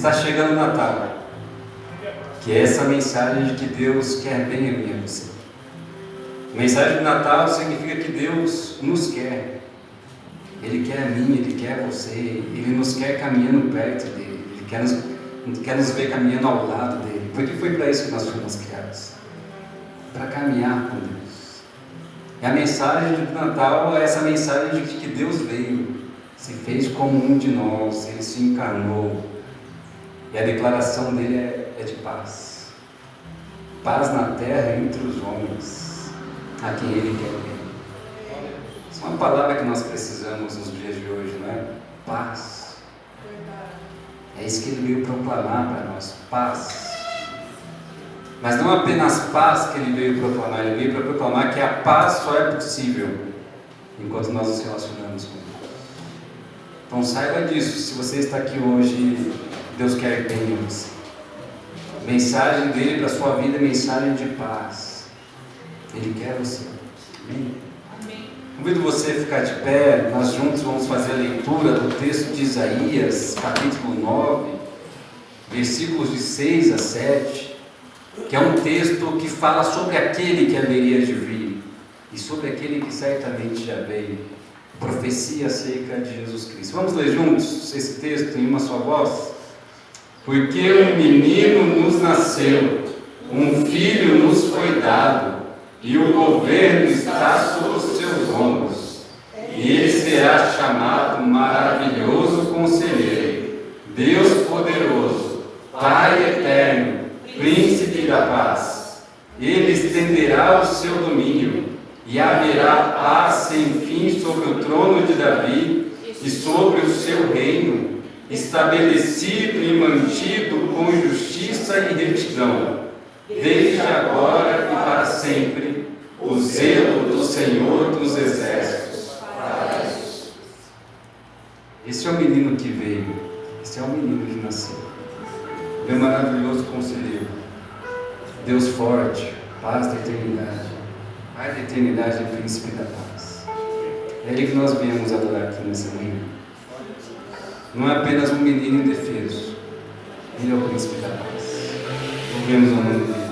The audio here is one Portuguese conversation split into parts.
está chegando o Natal, que é essa mensagem de que Deus quer bem a mim e a você. A mensagem do Natal significa que Deus nos quer. Ele quer a mim, Ele quer você, Ele nos quer caminhando perto dEle, Ele quer nos ver caminhando ao lado dEle, porque foi para isso que nós fomos criados, para caminhar com Deus. E a mensagem do Natal é essa mensagem de que Deus veio, se fez como um de nós, Ele se encarnou, e a declaração dele é de paz. Paz na terra entre os homens, a quem Ele quer bem. Isso é uma palavra que nós precisamos nos dias de hoje, não é? Paz. É isso que Ele veio proclamar para nós, paz. Mas não apenas paz que Ele veio proclamar, Ele veio para proclamar que a paz só é possível enquanto nós nos relacionamos com Deus. Então saiba disso, se você está aqui hoje, Deus quer bem em você. A mensagem dele para a sua vida é mensagem de paz. Ele quer você. Amém? Amém. Convido você a ficar de pé, nós juntos vamos fazer a leitura do texto de Isaías, capítulo 9, versículos de 6 a 7, que é um texto que fala sobre aquele que haveria de vir e sobre aquele que certamente já veio. Profecia acerca de Jesus Cristo. Vamos ler juntos esse texto em uma só voz? Porque um menino nos nasceu, um filho nos foi dado, e o governo está sobre os seus ombros. E ele será chamado Maravilhoso Conselheiro, Deus Poderoso, Pai Eterno, Príncipe da Paz. Ele estenderá o seu domínio, e haverá paz sem fim sobre o trono de Davi e sobre o seu reino, estabelecido e mantido com justiça e retidão, desde agora e para sempre. O zelo do Senhor dos Exércitos. Esse é o menino que veio, esse é o menino que nasceu. Meu maravilhoso conselheiro, Deus forte, paz da eternidade, Pai da eternidade e príncipe da paz. É Ele que nós viemos adorar aqui nessa manhã. Não é apenas um menino indefeso, Ele é o príncipe da paz. Louvemos o nome dele.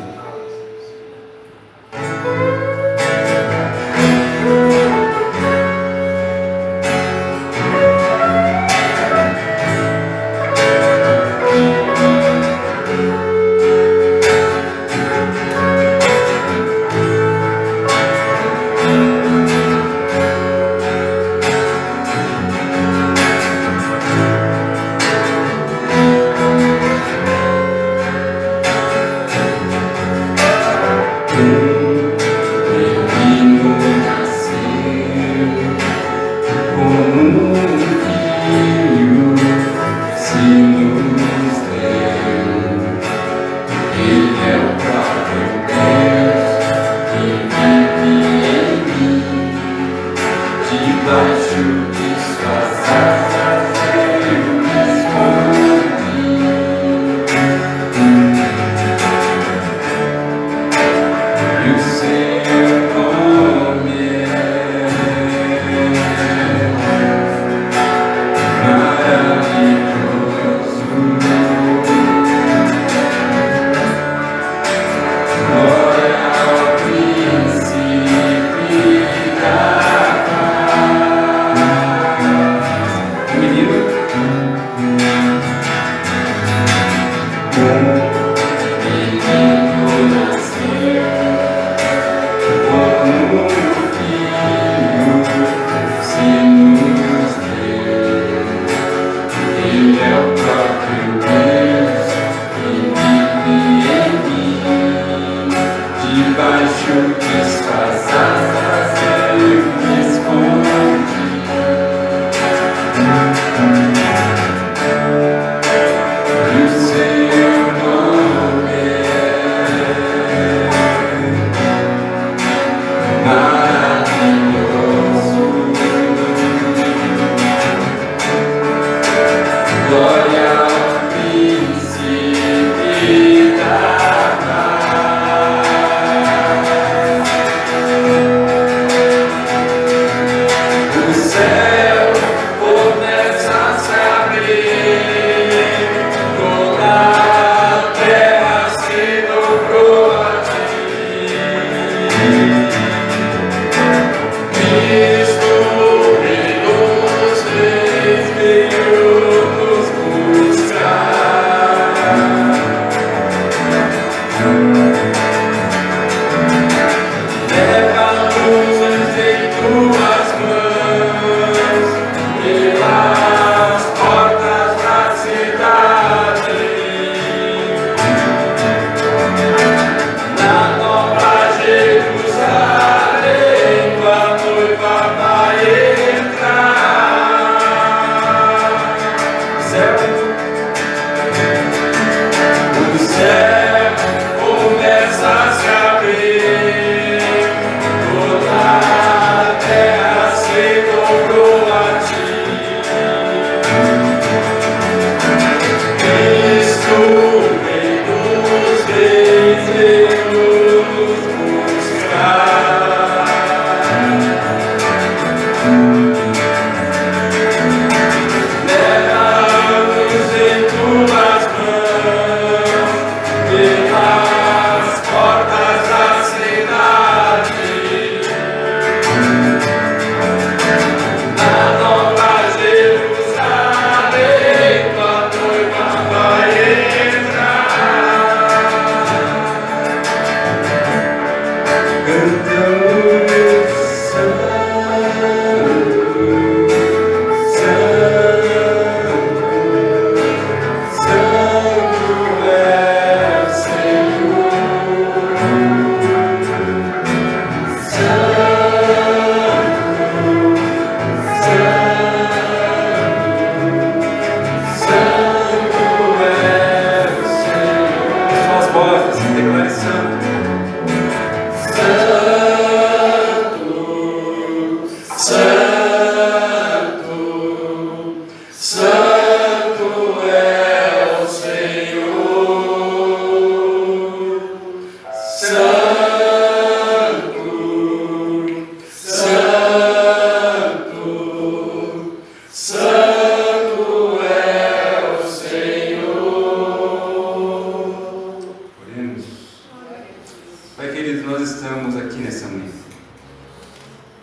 Pai querido, nós estamos aqui nessa manhã.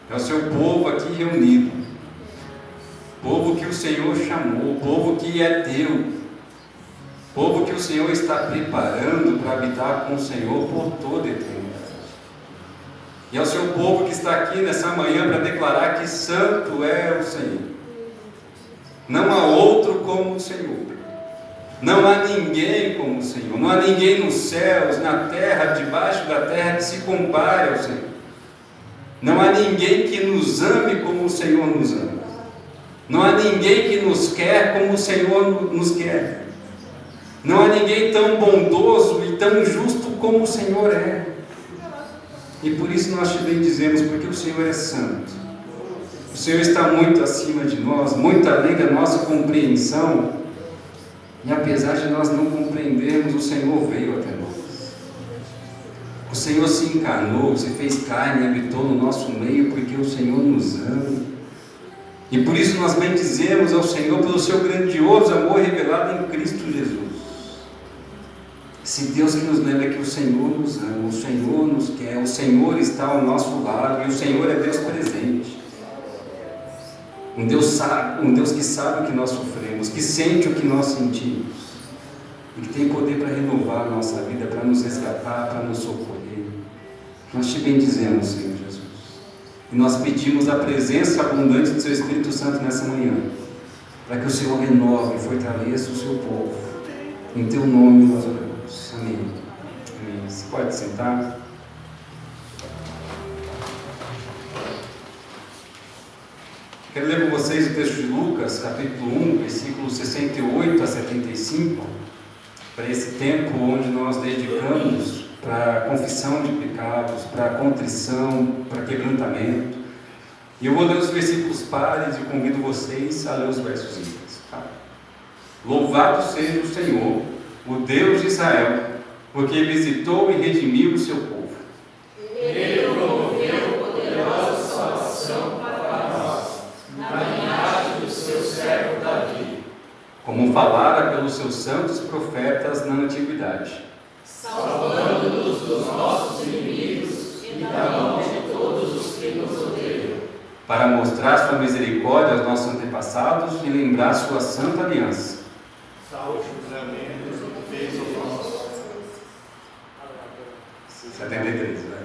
É o seu povo aqui reunido. Povo que o Senhor chamou, povo que é teu. Povo que o Senhor está preparando para habitar com o Senhor por toda a eternidade. E é o seu povo que está aqui nessa manhã para declarar que santo é o Senhor. Não há outro como o Senhor. Não há ninguém como o Senhor. Não há ninguém nos céus, na terra, debaixo da terra que se compare ao Senhor. Não há ninguém que nos ame como o Senhor nos ama. Não há ninguém que nos quer como o Senhor nos quer. Não há ninguém tão bondoso e tão justo como o Senhor é. E por isso nós te bendizemos, porque o Senhor é santo. O Senhor está muito acima de nós, muito além da nossa compreensão. E apesar de nós não compreendermos, o Senhor veio até nós. O Senhor se encarnou, se fez carne e habitou no nosso meio, porque o Senhor nos ama. E por isso nós bendizemos ao Senhor pelo seu grandioso amor revelado em Cristo Jesus. Se Deus que nos lembra é que o Senhor nos ama, o Senhor nos quer, o Senhor está ao nosso lado e o Senhor é Deus presente. Um Deus que sabe o que nós sofremos, que sente o que nós sentimos e que tem poder para renovar a nossa vida, para nos resgatar, para nos socorrer. Nós te bendizemos, Senhor Jesus. E nós pedimos a presença abundante do Seu Espírito Santo nessa manhã, para que o Senhor renove e fortaleça o Seu povo. Em Teu nome nós oramos. Amém. Amém. Você pode sentar. Quero ler com vocês o texto de Lucas, capítulo 1, versículos 68 a 75, para esse tempo onde nós dedicamos para a confissão de pecados, para a contrição, para quebrantamento. E eu vou ler os versículos pares e convido vocês a ler os versos ímpares. Tá? Louvado seja o Senhor, o Deus de Israel, porque visitou e redimiu o seu povo. Ele promoveu poderosa salvação para nós, na linhagem do seu servo Davi, como falara pelos seus santos profetas na antiguidade, salvando-nos dos nossos inimigos e da mão de todos os que nos odeiam, para mostrar sua misericórdia aos nossos antepassados e lembrar sua santa aliança. Salve o juramento que fez o nosso 73, né?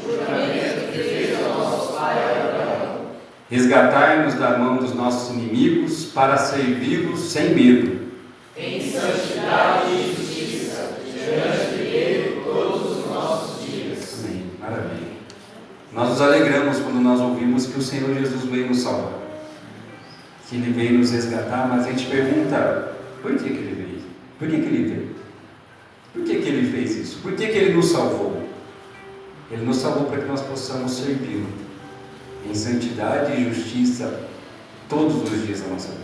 juramento que fez ao nosso pai Abraão. Resgatai-nos da mão dos nossos inimigos para servi-los sem medo. Em santidade e justiça, diante dele todos os nossos dias. Amém. Maravilha. Nós nos alegramos quando nós ouvimos que o Senhor Jesus veio nos salvar, que Ele veio nos resgatar, mas a gente pergunta, por que Ele veio? Por que Ele veio? Por que Ele fez isso? Por que Ele nos salvou? Ele nos salvou para que nós possamos servi-lo em santidade e justiça todos os dias da nossa vida.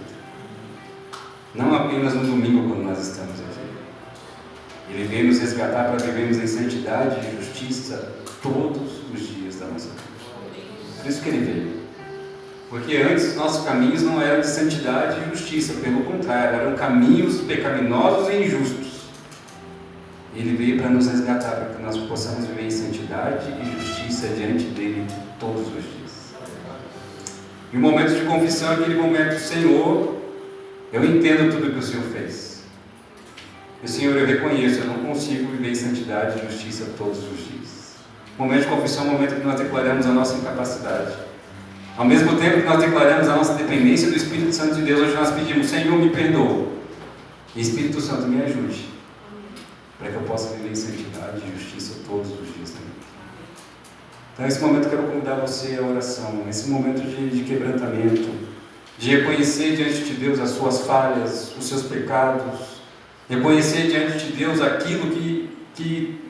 Não apenas no domingo quando nós estamos aqui. Ele veio nos resgatar para vivermos em santidade e justiça todos os dias da nossa vida. Por isso que Ele veio. Porque antes nossos caminhos não eram de santidade e justiça, pelo contrário, eram caminhos pecaminosos e injustos. Ele veio para nos resgatar, para que nós possamos viver em santidade e justiça diante dele todos os dias. E o momento de confissão é aquele momento, Senhor, eu entendo tudo que o Senhor fez. E Senhor, eu reconheço, eu não consigo viver em santidade e justiça todos os dias. O momento de confissão é o momento que nós declaramos a nossa incapacidade. Ao mesmo tempo que nós declaramos a nossa dependência do Espírito Santo de Deus, hoje nós pedimos, Senhor, me perdoa. E Espírito Santo, me ajude, para que eu possa viver em santidade e justiça todos os dias também. Então, nesse momento, eu quero convidar você à oração, nesse momento de quebrantamento, de reconhecer diante de Deus as suas falhas, os seus pecados, reconhecer diante de Deus aquilo que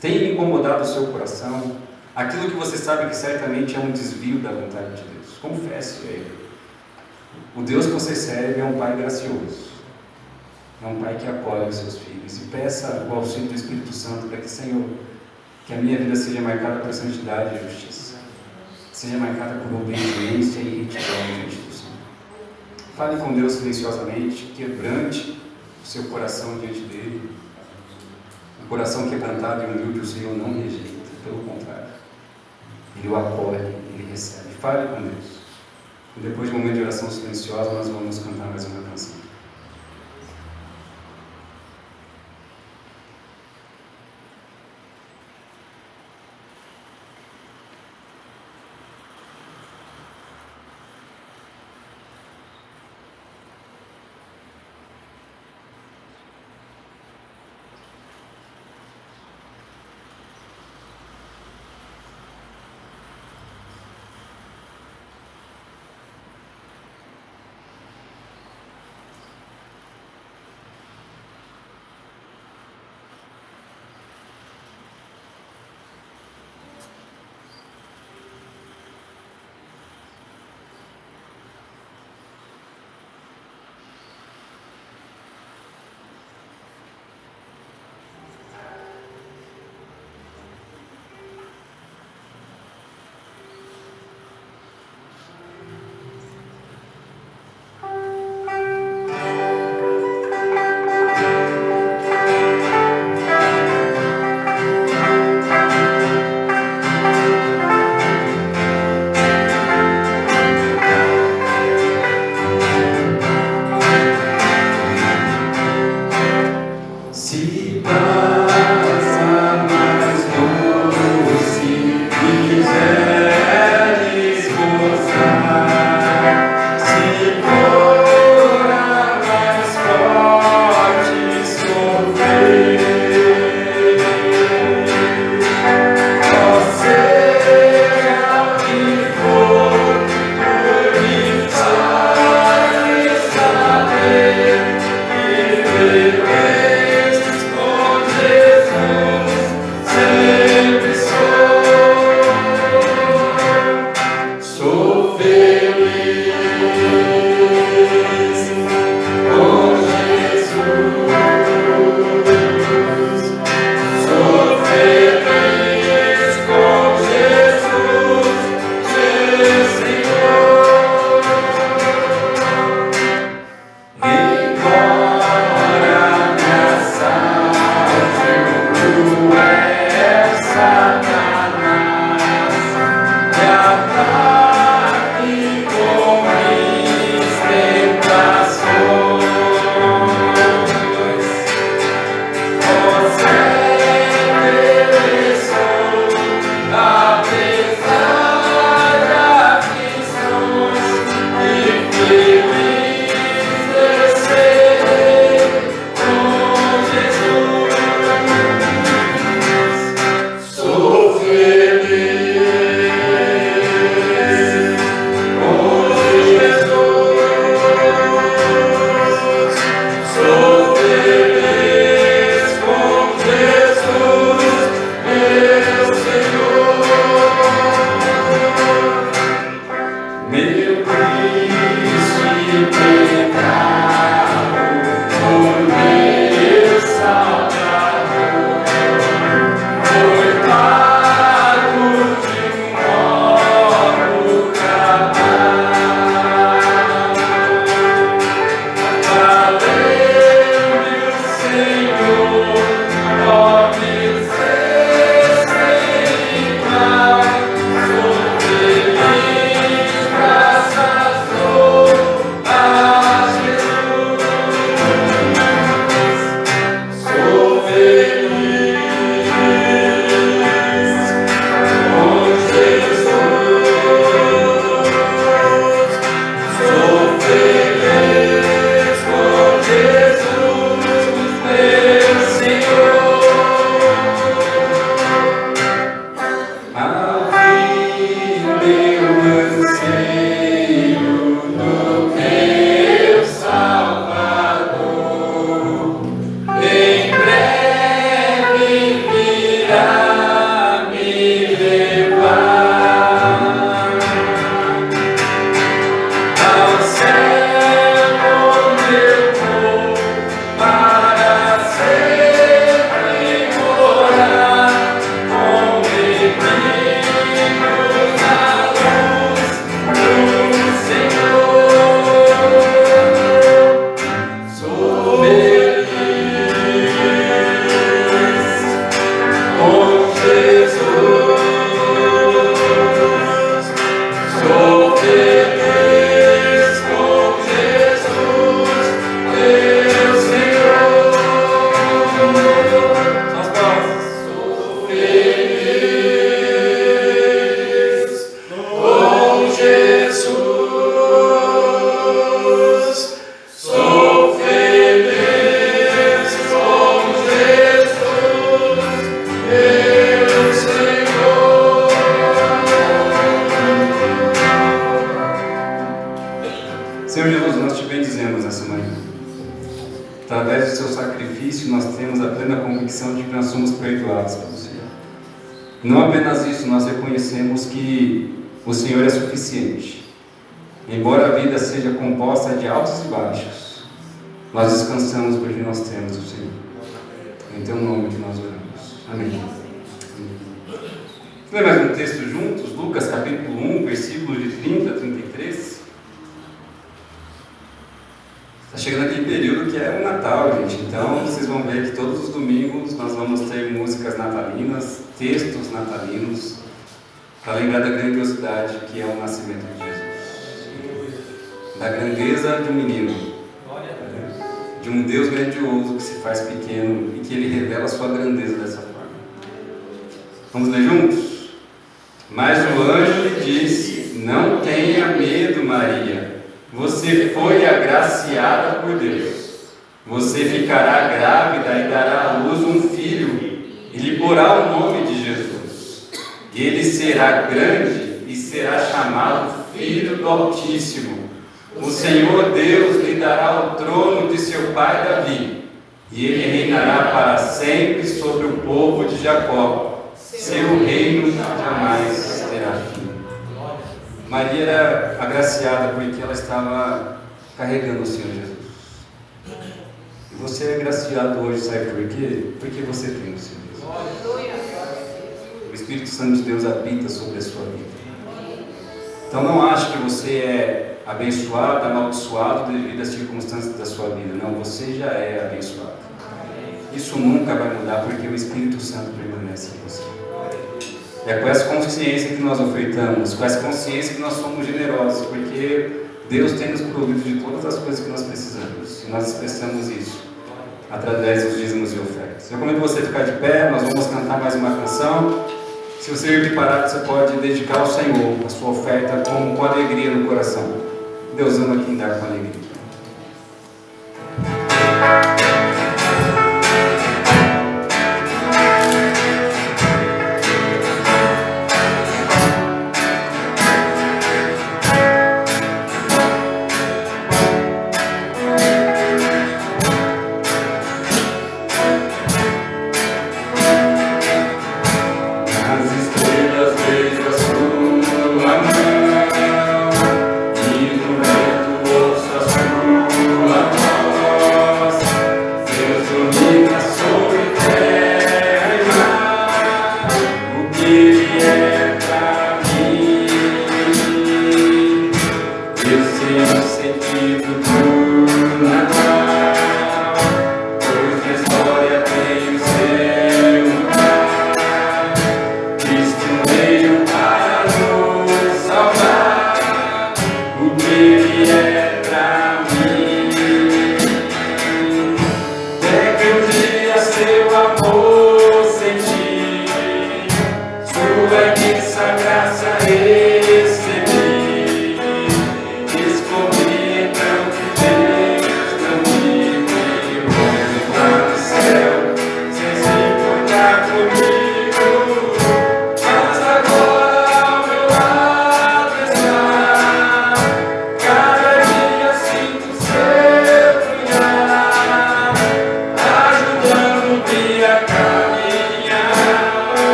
tem incomodado o seu coração, aquilo que você sabe que certamente é um desvio da vontade de Deus. Confesse a Ele. O Deus que você serve é um Pai gracioso. É um Pai que acolhe os seus filhos. E peça o auxílio do Espírito Santo para que, Senhor, que a minha vida seja marcada por santidade e justiça. Seja marcada por obediência e retidão diante do Senhor. Fale com Deus silenciosamente, quebrante o seu coração diante dele. O coração quebrantado e humilde o Senhor não rejeita, pelo contrário. Ele o acolhe, ele recebe. Fale com Deus. E depois de um momento de oração silenciosa, nós vamos cantar mais uma canção. sacrifício, nós temos a plena convicção de que nós somos perdoados pelo Senhor. Não apenas isso, nós reconhecemos que o Senhor é suficiente. Embora a vida seja composta de altos e baixos, nós descansamos porque nós temos o Senhor. Em teu nome que nós oramos. Amém. Vamos ler mais um texto juntos? Lucas capítulo 1, versículos de 30 a 33. Está chegando aquele período que é o Natal, gente. Então, vocês vão ver que todos os domingos nós vamos ter músicas natalinas, textos natalinos, para lembrar da grandiosidade que é o nascimento de Jesus. Da grandeza de um menino. De um Deus grandioso que se faz pequeno e que Ele revela a sua grandeza dessa forma. Vamos ler juntos? Mas o anjo lhe disse: não tenha medo, Maria. Você foi agraciada por Deus. Você ficará grávida e dará à luz um filho, e lhe porá o nome de Jesus. Ele será grande e será chamado Filho do Altíssimo. O Senhor Deus lhe dará o trono de seu pai Davi, e ele reinará para sempre sobre o povo de Jacó. Seu reino jamais terá fim. Maria era agraciada porque ela estava carregando o Senhor Jesus. E você é agraciado hoje, sabe por quê? Porque você tem o Senhor Jesus. O Espírito Santo de Deus habita sobre a sua vida. Então não ache que você é abençoado, amaldiçoado devido às circunstâncias da sua vida. Não, você já é abençoado. Isso nunca vai mudar porque o Espírito Santo permanece em você. É com essa consciência que nós ofertamos, com essa consciência que nós somos generosos, porque Deus tem nos provido de todas as coisas que nós precisamos. E nós expressamos isso através dos dízimos e ofertas. Eu convido você a ficar de pé, nós vamos cantar mais uma canção. Se você vir preparado, você pode dedicar ao Senhor a sua oferta com alegria no coração. Deus ama quem dá com alegria. Ele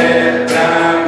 é pra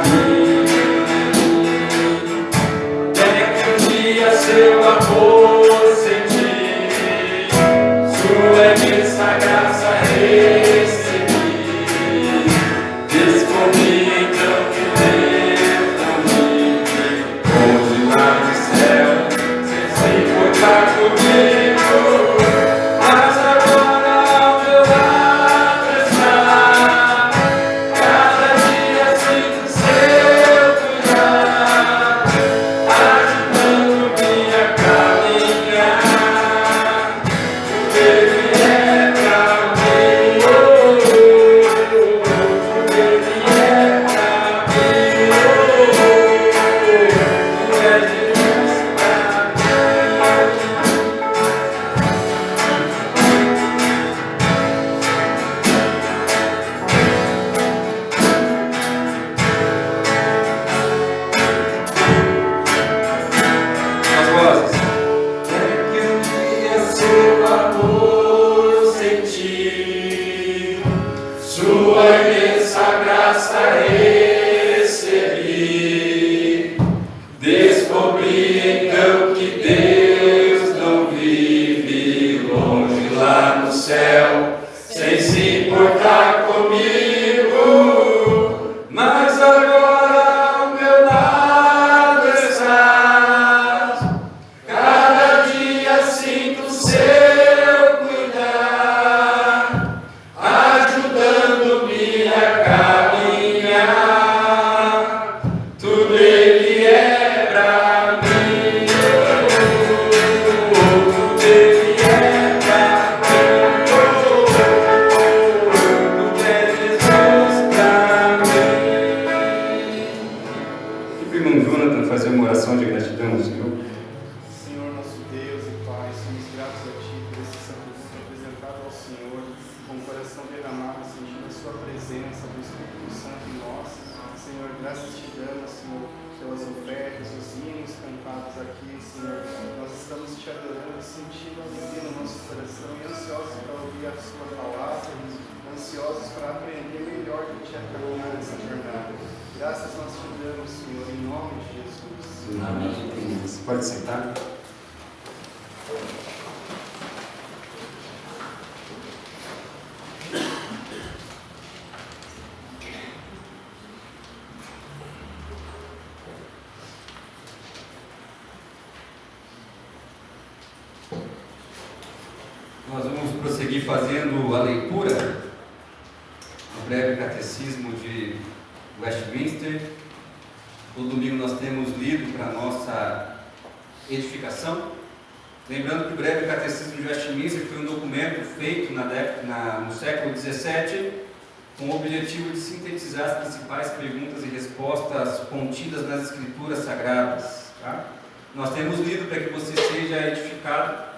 Jonathan fazer uma oração de gratidão ao Senhor. Senhor, nosso Deus e Pai, somos gratos a Ti por esse santo culto apresentado ao Senhor, com o coração derramado, sentindo a Sua presença do Espírito Santo em nós. Senhor, graças Te damos, Senhor, pelas ofertas, os hinos cantados aqui, Senhor. Nós estamos Te adorando, sentindo alegria no nosso coração e ansiosos para ouvir a Sua palavra, ansiosos para aprender melhor do que a caminhar nessa jornada. Graças nós Te damos, Senhor, em nome de Jesus. Amém. Você pode sentar. Nós vamos prosseguir fazendo a leitura do breve catecismo de Westminster. Todo domingo nós temos lido para a nossa edificação. Lembrando que o breve catecismo de Westminster foi um documento feito no século XVII com o objetivo de sintetizar as principais perguntas e respostas contidas nas Escrituras Sagradas. Tá? Nós temos lido para que você seja edificado.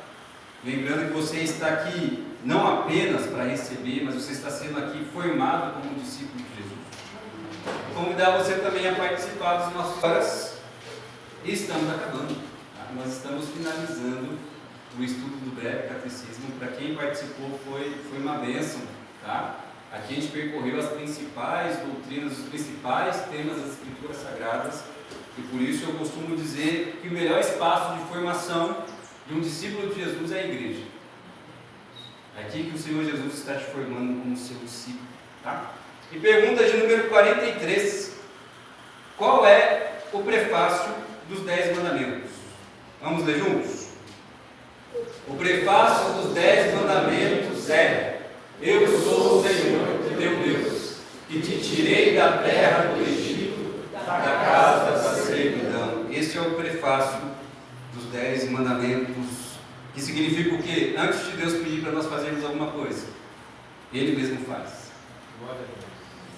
Lembrando que você está aqui não apenas para receber, mas você está sendo aqui formado como discípulo de Jesus. Vou convidar você também a participar das nossas horas. E estamos acabando. Tá? Nós estamos finalizando o estudo do breve catecismo. Para quem participou foi uma bênção. Tá? Aqui a gente percorreu as principais doutrinas, os principais temas das Escrituras Sagradas. E por isso eu costumo dizer que o melhor espaço de formação de um discípulo de Jesus é a igreja. É aqui que o Senhor Jesus está te formando como seu discípulo. Tá? E pergunta de número 43. Qual é o prefácio dos 10 mandamentos? Vamos ler juntos? O prefácio dos 10 mandamentos é: Eu sou o Senhor, teu Deus, que te tirei da terra do Egito, da casa da servidão. Este é o prefácio dos 10 mandamentos, que significa o quê? Antes de Deus pedir para nós fazermos alguma coisa, Ele mesmo faz.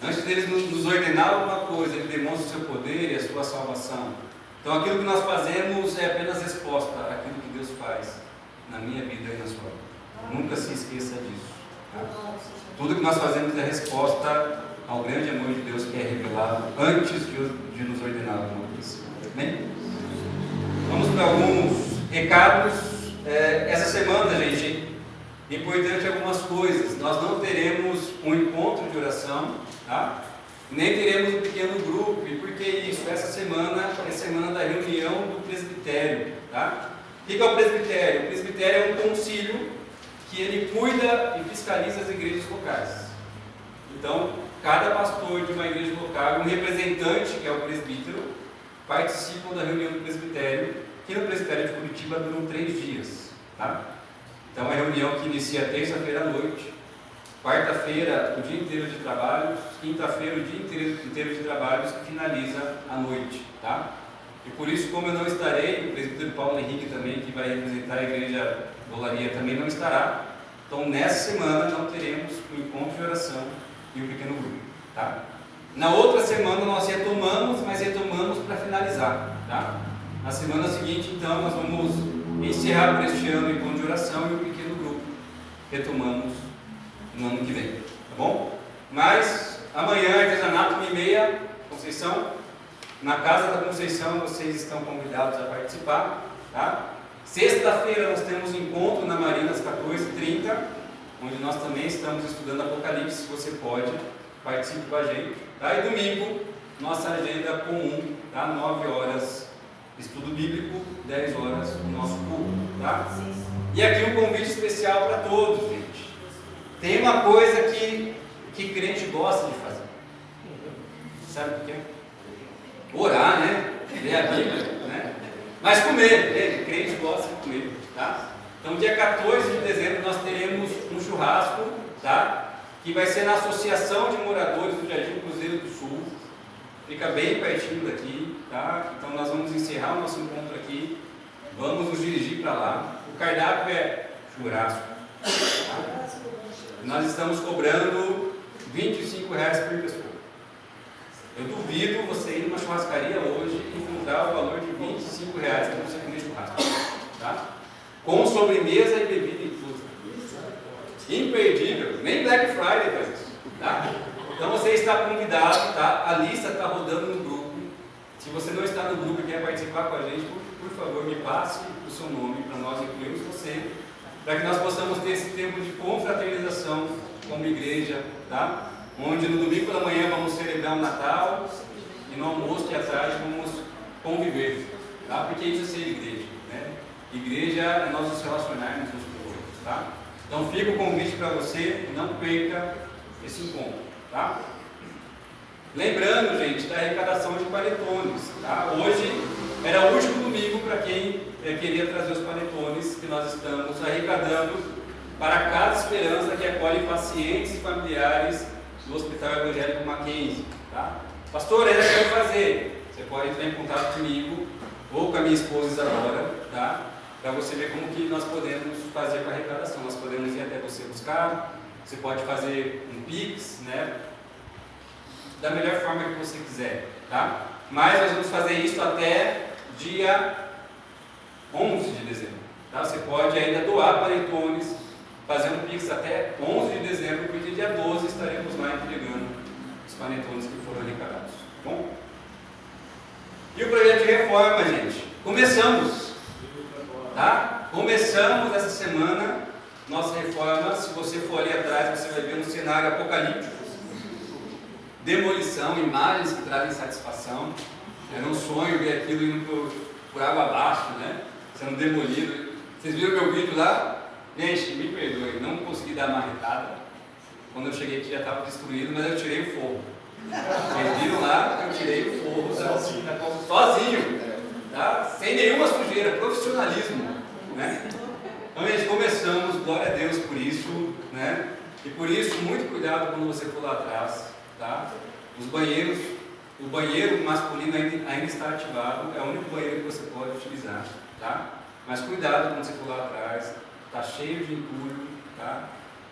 Antes dele nos ordenar alguma coisa, Ele demonstra o seu poder e a sua salvação. Então aquilo que nós fazemos é apenas resposta àquilo que Deus faz na minha vida e na sua vida. Nunca se esqueça disso. Tá? Tudo que nós fazemos é resposta ao grande amor de Deus que é revelado antes de nos ordenar alguma coisa. Bem? Vamos para alguns recados. Essa semana, gente, importante algumas coisas. Nós não teremos um encontro de oração, tá? Nem teremos um pequeno grupo. E por que isso? Essa semana é semana da reunião do presbitério, tá? O que é o presbitério? O presbitério é um concílio que ele cuida e fiscaliza as igrejas locais. Então, cada pastor de uma igreja local, um representante, que é o presbítero, participam da reunião do presbitério, que no presbitério de Curitiba duram 3 dias. Tá? Então é uma reunião que inicia terça-feira à noite, quarta-feira o dia inteiro de trabalhos, quinta-feira o dia inteiro de trabalhos, que finaliza à noite. Tá? E por isso, como eu não estarei, o presbítero Paulo Henrique também, que vai representar a igreja do Olaria, também não estará. Então nessa semana não teremos o encontro de oração e o pequeno grupo. Tá? Na outra semana nós retomamos, mas retomamos para finalizar. Tá? Na semana seguinte, então, nós vamos encerrar por este ano o encontro de oração e o pequeno grupo retomamos no ano que vem. Tá bom? Mas amanhã, artesanato 1h30, Conceição. Na Casa da Conceição vocês estão convidados a participar. Tá? Sexta-feira nós temos encontro na Marina às 14h30, onde nós também estamos estudando Apocalipse. Se você pode, participe com a gente. Tá? E domingo, nossa agenda comum, tá? 9 horas estudo bíblico, 10 horas o nosso culto. Tá? E aqui um convite especial para todos, gente. Tem uma coisa que crente gosta de fazer. Sabe o que é? Orar, né? Ler a Bíblia, né? Mas comer, crente gosta de comer. Tá? Então, dia 14 de dezembro, nós teremos um churrasco, tá? Que vai ser na Associação de Moradores do Jardim Cruzeiro do Sul. Fica bem pertinho daqui, tá? Então nós vamos encerrar o nosso encontro aqui, vamos nos dirigir para lá. O cardápio é churrasco. Tá? Nós estamos cobrando R$ 25 por pessoa. Eu duvido você ir numa churrascaria hoje e encontrar o valor de R$25 para você comer churrasco. Tá? Com sobremesa e bebida inclusa. Imperdível. Nem Black Friday faz isso. Tá? Então você está convidado, tá? A lista está rodando no grupo. Se você não está no grupo e quer participar com a gente, por favor, me passe o seu nome para nós incluirmos você, para que nós possamos ter esse tempo de confraternização como igreja, tá? Onde no domingo pela manhã vamos celebrar o Natal e no almoço e à tarde vamos conviver, tá? Porque isso é ser igreja, né? Igreja é nós nos relacionarmos uns com os outros, tá? Então fica o convite para você, não perca esse encontro, tá? Lembrando, gente, da arrecadação de panetones, tá? Hoje era o último domingo para quem queria trazer os panetones que nós estamos arrecadando para a Casa Esperança, que acolhe pacientes e familiares do Hospital Evangélico Mackenzie, tá? Pastor, ainda quero fazer. Você pode entrar em contato comigo ou com a minha esposa Isadora, tá? Para você ver como que nós podemos fazer com a arrecadação. Nós podemos ir até você buscar, você pode fazer um Pix, né? Da melhor forma que você quiser, tá? Mas nós vamos fazer isso até dia 11 de dezembro, tá? Você pode ainda doar panetones, fazer um Pix até 11 de dezembro, porque dia 12 estaremos lá entregando os panetones que foram arrecadados, tá bom? E o projeto de reforma, gente? Começamos, tá? Começamos essa semana nossa reforma. Se você for ali atrás, você vai ver um cenário apocalíptico. Demolição, imagens que trazem satisfação. Era um sonho ver aquilo indo por água abaixo, né? Sendo demolido. Vocês viram meu vídeo lá? Gente, me perdoe, não consegui dar uma marretada. Quando eu cheguei aqui já estava destruído, mas eu tirei o forro. Vocês viram lá? Eu tirei o forro sozinho, tá? Sem nenhuma sujeira, profissionalismo, né? Então, gente, começamos, glória a Deus por isso, né? E por isso, muito cuidado quando você for lá atrás. Tá? Os banheiros, o banheiro masculino ainda está ativado, é o único banheiro que você pode utilizar, tá? Mas cuidado quando você for lá atrás, está cheio de entulho, tá?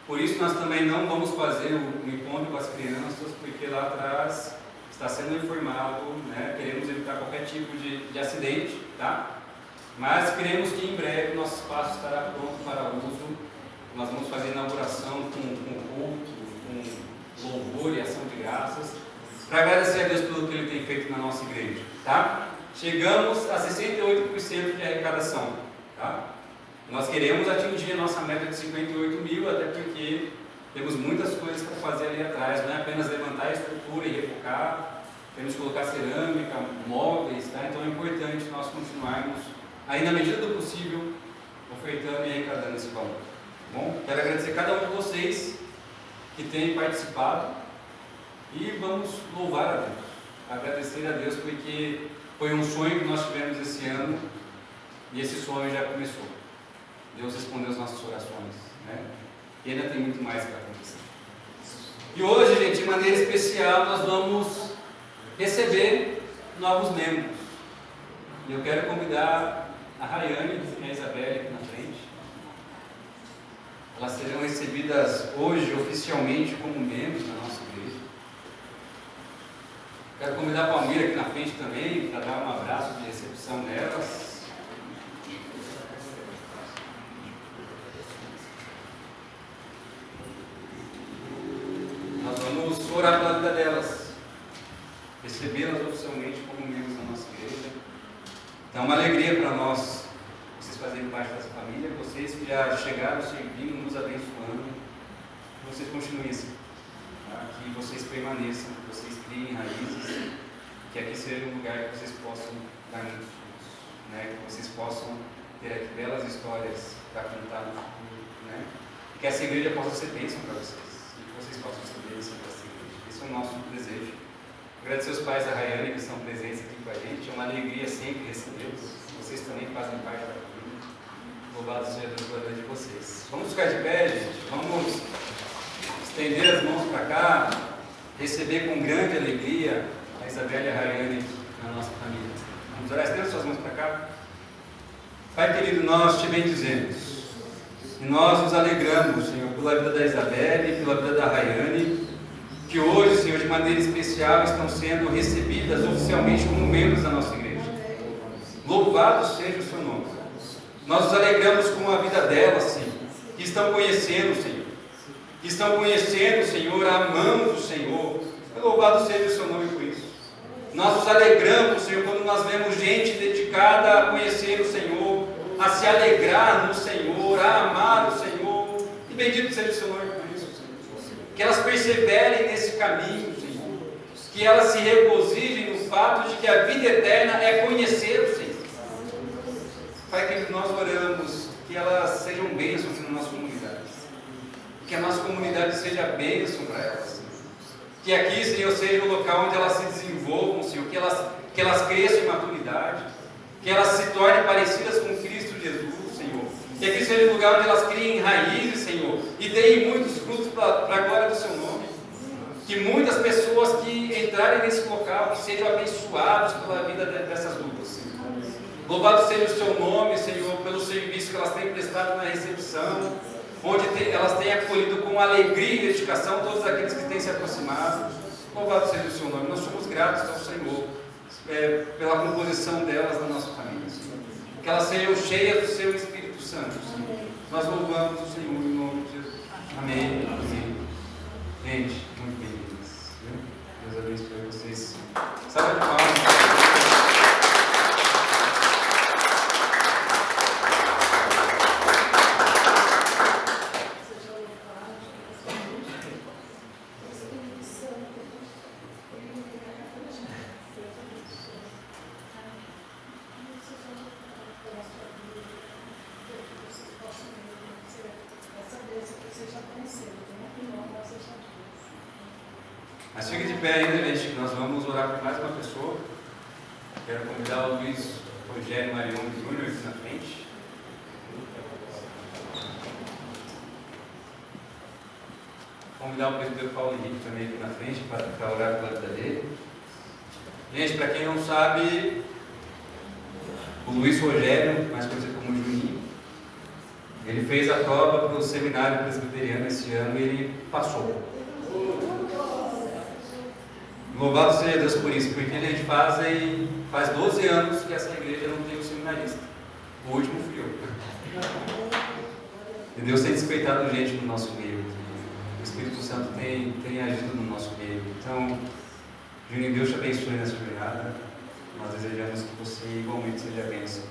Por isso nós também não vamos fazer o encontro com as crianças, porque lá atrás está sendo informado, né? Queremos evitar qualquer tipo de acidente, tá? Mas queremos que em breve nosso espaço estará pronto para uso. Nós vamos fazer inauguração com culto, com louvor e ação de graças, para agradecer a Deus pelo que Ele tem feito na nossa igreja, tá? Chegamos a 68% de arrecadação, tá? Nós queremos atingir a nossa meta de 58 mil, até porque temos muitas coisas para fazer ali atrás, não é apenas levantar a estrutura e refocar, temos que colocar cerâmica, móveis, tá? Então é importante nós continuarmos, aí na medida do possível, ofertando e arrecadando esse valor, tá bom? Quero agradecer a cada um de vocês que tem participado e vamos louvar a Deus, agradecer a Deus porque foi um sonho que nós tivemos esse ano e esse sonho já começou. Deus respondeu as nossas orações, né? E ainda tem muito mais para acontecer. E hoje, gente, de maneira especial, nós vamos receber novos membros. E eu quero convidar a Rayane e a Isabelle aqui na frente. Elas serão recebidas hoje oficialmente como membros da nossa igreja. Quero convidar a Palmeira aqui na frente também para dar um abraço de recepção nelas. Nós vamos orar pela vida delas, recebê-las oficialmente como membros da nossa igreja. Então é uma alegria para nós fazerem parte dessa família, vocês que já chegaram servindo, nos abençoando, que vocês continuem assim, tá? Que vocês permaneçam, que vocês criem raízes, que aqui seja um lugar que vocês possam dar muitos frutos, né? Que vocês possam ter aqui belas histórias para contar no futuro, né? E que essa igreja possa ser bênção para vocês, e que vocês possam ser bênção para essa igreja. Esse é o nosso desejo. Agradecer aos pais da Rayane que estão presentes aqui com a gente, é uma alegria sempre recebê-los, vocês também fazem parte da família. Louvado seja Deus pela vida de vocês. Vamos ficar de pé, gente. Vamos estender as mãos para cá, receber com grande alegria a Isabelle e a Rayane na nossa família. Vamos orar, estenda suas mãos para cá. Pai querido, nós te bendizemos. E nós nos alegramos, Senhor, pela vida da Isabelle e pela vida da Rayane. que hoje, Senhor, de maneira especial estão sendo recebidas oficialmente como membros da nossa igreja. Louvado seja o seu nome. Nós nos alegramos com a vida delas, Senhor, que estão conhecendo o Senhor, que estão conhecendo o Senhor, amando o Senhor. Louvado seja o seu nome por isso. Nós nos alegramos, Senhor, quando nós vemos gente dedicada a conhecer o Senhor, a se alegrar no Senhor, a amar o Senhor. E bendito seja o seu nome por isso, Senhor. Que elas perseverem nesse caminho, Senhor. Que elas se regozijem no fato de que a vida eterna é conhecer o Senhor. Pai, que nós oramos que elas sejam bênçãos na nossa comunidade. Que a nossa comunidade seja bênção para elas. Que aqui, Senhor, seja o local onde elas se desenvolvam, Senhor. Que elas cresçam em maturidade. Que elas se tornem parecidas com Cristo Jesus, Senhor. Que aqui seja o lugar onde elas criem raízes, Senhor. E deem muitos frutos para a glória do seu nome. Que muitas pessoas que entrarem nesse local, que sejam abençoados pela vida dessas lutas, Senhor. Louvado seja o seu nome, Senhor, pelo serviço que elas têm prestado na recepção, onde elas têm acolhido com alegria e dedicação todos aqueles que têm se aproximado. Louvado seja o seu nome. Nós somos gratos ao Senhor pela composição delas na nossa família, Senhor. Que elas sejam cheias do seu Espírito Santo, Senhor. Nós louvamos o Senhor em nome de Jesus. Amém. Amém. Gente, muito bem-vindos. Deus abençoe vocês. Salve de palmas. Mas fique de pé ainda, gente, que nós vamos orar por mais uma pessoa. Quero convidar o Luiz Rogério Marion Júnior aqui na frente. Convidar o presbítero Paulo Henrique também aqui na frente para orar pela vida dele. Gente, para quem não sabe, o Luiz Rogério, mais conhecido como Juninho, ele fez a prova para o seminário presbiteriano esse ano e ele passou. Louvado seja Deus por isso, porque a gente faz 12 anos que essa igreja não tem um seminarista. O último fui eu. E Deus tem despeitado gente no nosso meio. O Espírito Santo tem agido no nosso meio. Então, Juninho, Deus te abençoe nessa jornada. Nós desejamos que você igualmente seja bênção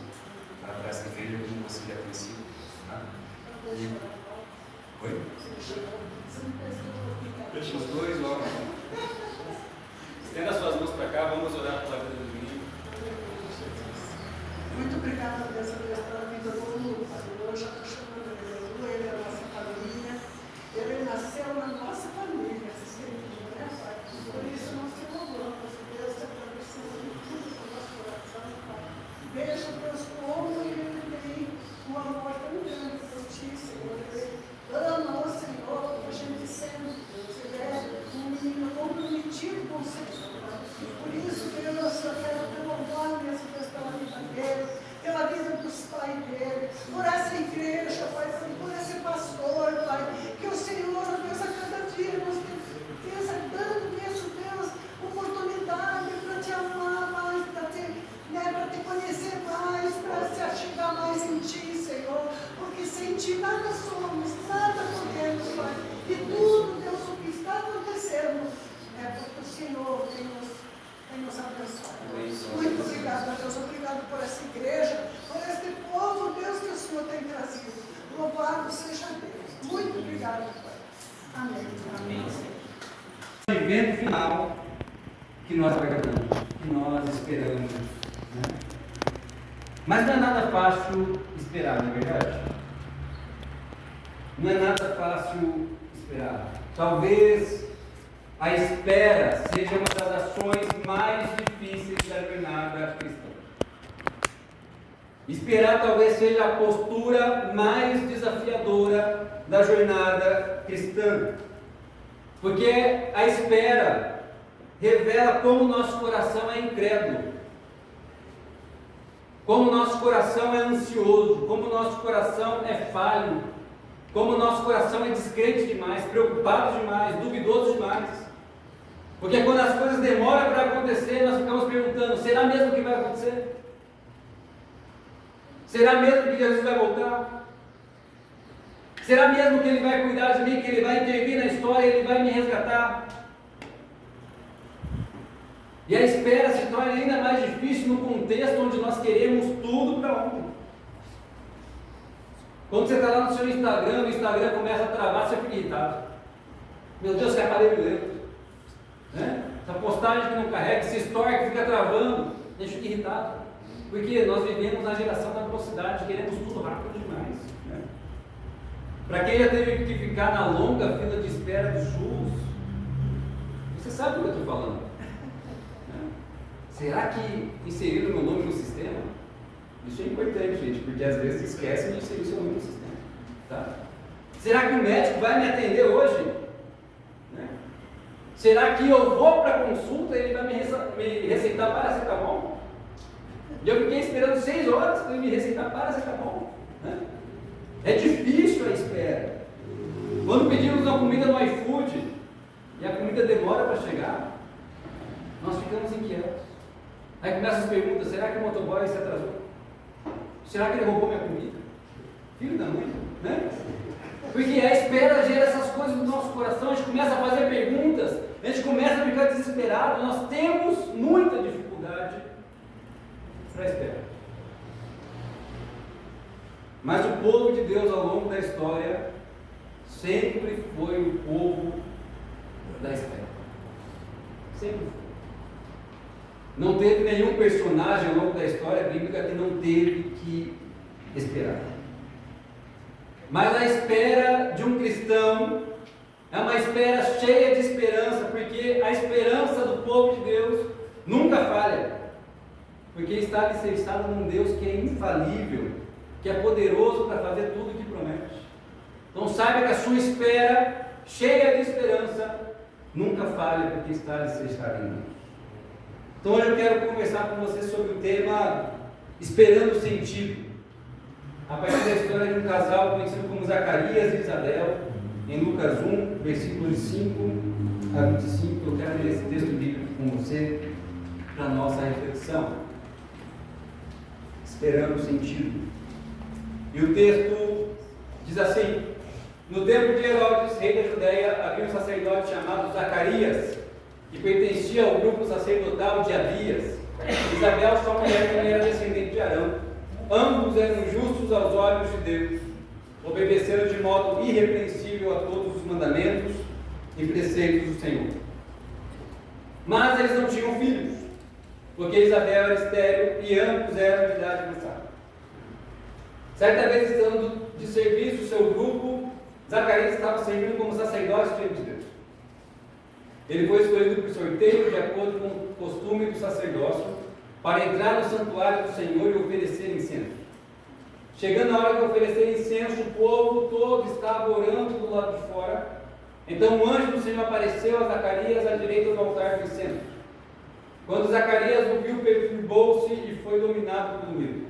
para essa igreja, como você já conhecido. Tá? Oi? Os dois logo. Estenda as suas mãos para cá, vamos orar pela vida do menino. Muito obrigada a Deus pela vida do Lu. Eu já estou chamando ele é a nossa família. Ele nasceu na nossa família, né, Pai? Por isso nós te louvamos, Deus está atravessando tudo no nosso coração, Pai. Veja, Deus, como ele tem um amor tão grande por ti, Senhor. Ele ama o Senhor, a gente sendo, Deus. Ele é um menino comprometido com o Senhor. Por isso, Deus, eu quero te louvar, Deus, pela vida dele, pela vida dos pais dele, por essa igreja, Pai, por esse pastor, Pai, que o Senhor, Deus, a cada dia nos dando, Deus, oportunidade para te amar mais, para te conhecer mais, para se achegar mais em ti, Senhor, porque sem ti nada somos, nada podemos, Pai, e tudo, Deus, o que está acontecendo é porque o Senhor tem nos abençoado. Muito obrigado, Deus. Obrigado por essa igreja, por este povo, Deus, que o Senhor tem trazido. Louvado seja Deus. Muito obrigado, Pai. Amém. Amém. O evento final que nós aguardamos, que nós esperamos. Né? Mas não é nada fácil esperar, não é verdade? Não é nada fácil esperar. Talvez a espera seja uma das ações mais difíceis da jornada cristã. Esperar talvez seja a postura mais desafiadora da jornada cristã. Porque a espera revela como o nosso coração é incrédulo, como o nosso coração é ansioso, como o nosso coração é falho, como o nosso coração é descrente demais, preocupado demais, duvidoso demais. Porque quando as coisas demoram para acontecer, nós ficamos perguntando: será mesmo que vai acontecer? Será mesmo que Jesus vai voltar? Será mesmo que Ele vai cuidar de mim, que Ele vai intervir na história, Ele vai me resgatar? E a espera se torna ainda mais difícil no contexto onde nós queremos tudo para ontem. Quando você está lá no seu Instagram, o Instagram começa a travar, você fica irritado. Meu Deus, que aparelho lento. Né? Essa postagem que não carrega, esse story que fica travando, deixa irritado. Porque nós vivemos na geração da velocidade, queremos tudo rápido demais. Né? Para quem já teve que ficar na longa fila de espera do SUS, você sabe do que eu estou falando. Né? Será que inseriram meu nome no sistema? Isso é importante, gente, porque às vezes esquecem de inserir seu nome no sistema. Tá? Será que o médico vai me atender hoje? Né? Será que eu vou para a consulta e ele vai me receitar paracetamol? E eu fiquei esperando 6 horas para ele me receitar paracetamol. Né? É difícil a espera. Quando pedimos uma comida no iFood e a comida demora para chegar, nós ficamos inquietos. Aí começam as perguntas: será que o motoboy se atrasou? Será que ele roubou minha comida? Filho da mãe, né? Porque a espera gera essas coisas no nosso coração, a gente começa a fazer perguntas, a gente começa a ficar desesperado, nós temos muita dificuldade para esperar. Mas o povo de Deus ao longo da história sempre foi o povo da espera. Sempre foi. Não teve nenhum personagem ao longo da história bíblica que não teve que esperar. Mas a espera de um cristão é uma espera cheia de esperança, porque a esperança do povo de Deus nunca falha, porque está alicerçado num Deus que é infalível, que é poderoso para fazer tudo o que promete. Então saiba que a sua espera, cheia de esperança, nunca falha, porque está alicerçado em Deus. Então hoje eu quero conversar com você sobre o tema esperando sentido, a partir da história de um casal conhecido como Zacarias e Isabel, em Lucas 1, versículos 5 a 25. Eu quero ler esse texto bíblico com você para a nossa reflexão. Esperando sentido. E o texto diz assim: no tempo de Herodes, rei da Judéia, havia um sacerdote chamado Zacarias, que pertencia ao grupo sacerdotal de Abias. Isabel, sua mulher, também era descendente de Arão. Ambos eram justos aos olhos de Deus, obedeceram de modo irrepreensível a todos os mandamentos e preceitos do Senhor. Mas eles não tinham filhos, porque Isabel era estéril e ambos eram de idade avançada. Certa vez, estando de serviço o seu grupo, Zacarias estava servindo como sacerdote diante de Deus. Ele foi escolhido por sorteio, de acordo com o costume do sacerdócio, para entrar no santuário do Senhor e oferecer incenso. Chegando a hora de oferecer incenso, o povo todo estava orando do lado de fora. Então o anjo do Senhor apareceu a Zacarias à direita do altar do incenso. Quando Zacarias o viu, perturbou-se e foi dominado pelo medo.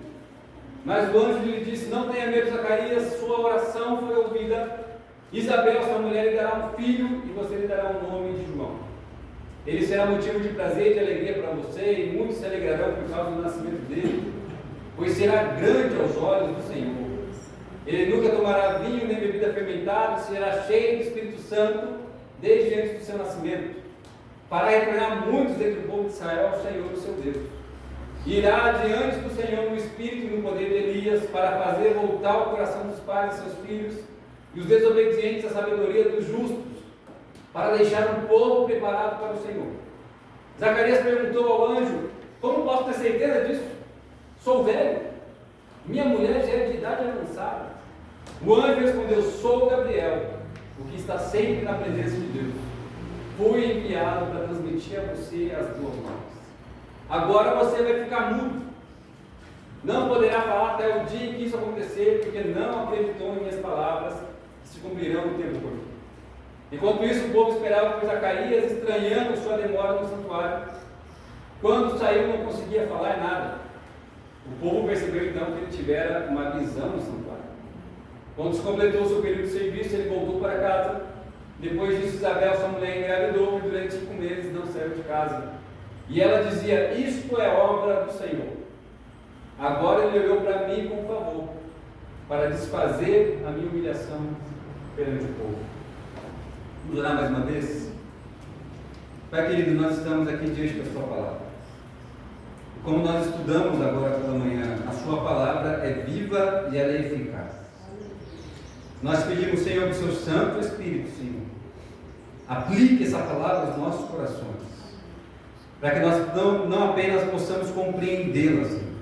Mas o anjo lhe disse: não tenha medo, Zacarias, sua oração foi ouvida. Isabel, sua mulher, lhe dará um filho e você lhe dará o nome de João. Ele será motivo de prazer e de alegria para você, e muitos se alegrarão por causa do nascimento dele, pois será grande aos olhos do Senhor. Ele nunca tomará vinho nem bebida fermentada, será cheio do Espírito Santo desde antes do seu nascimento, para retornar muitos entre o povo de Israel ao Senhor, o seu Deus. Irá diante do Senhor no espírito e no poder de Elias, para fazer voltar o coração dos pais e seus filhos, e os desobedientes à sabedoria dos justos, para deixar um povo preparado para o Senhor. Zacarias perguntou ao anjo: como posso ter certeza disso? Sou velho, minha mulher já é de idade avançada. O anjo respondeu: sou Gabriel, o que está sempre na presença de Deus. Fui enviado para transmitir a você as boas novas. Agora você vai ficar mudo. Não poderá falar até o dia em que isso acontecer, porque não acreditou em minhas palavras, que se cumprirão no tempo oportuno. Enquanto isso, o povo esperava por Zacarias, estranhando sua demora no santuário. Quando saiu, não conseguia falar nada. O povo percebeu então que ele tivera uma visão no santuário. Quando se completou o seu período de serviço, ele voltou para casa. Depois disso, Isabel, sua mulher, engravidou e durante 5 meses não saiu de casa. E ela dizia: isto é obra do Senhor. Agora ele olhou para mim com favor, para desfazer a minha humilhação perante o povo. Vamos orar mais uma vez? Pai querido, nós estamos aqui diante da sua palavra. Como nós estudamos agora pela manhã, a sua palavra é viva e ela é eficaz. Nós pedimos, Senhor, que o seu Santo Espírito, Senhor, aplique essa palavra aos nossos corações, para que nós não apenas possamos compreendê-la, Senhor,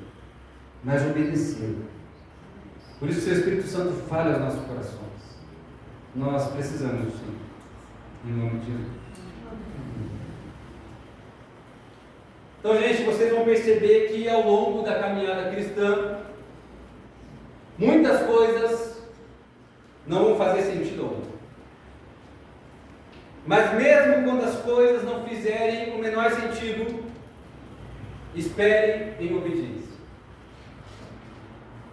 mas obedecê-la. Por isso, que o seu Espírito Santo fale aos nossos corações. Nós precisamos, Senhor, em nome de Jesus. Então, gente, vocês vão perceber que ao longo da caminhada cristã, muitas coisas não vão fazer sentido ao outro. Mas mesmo quando as coisas não fizerem o menor sentido, espere em obediência.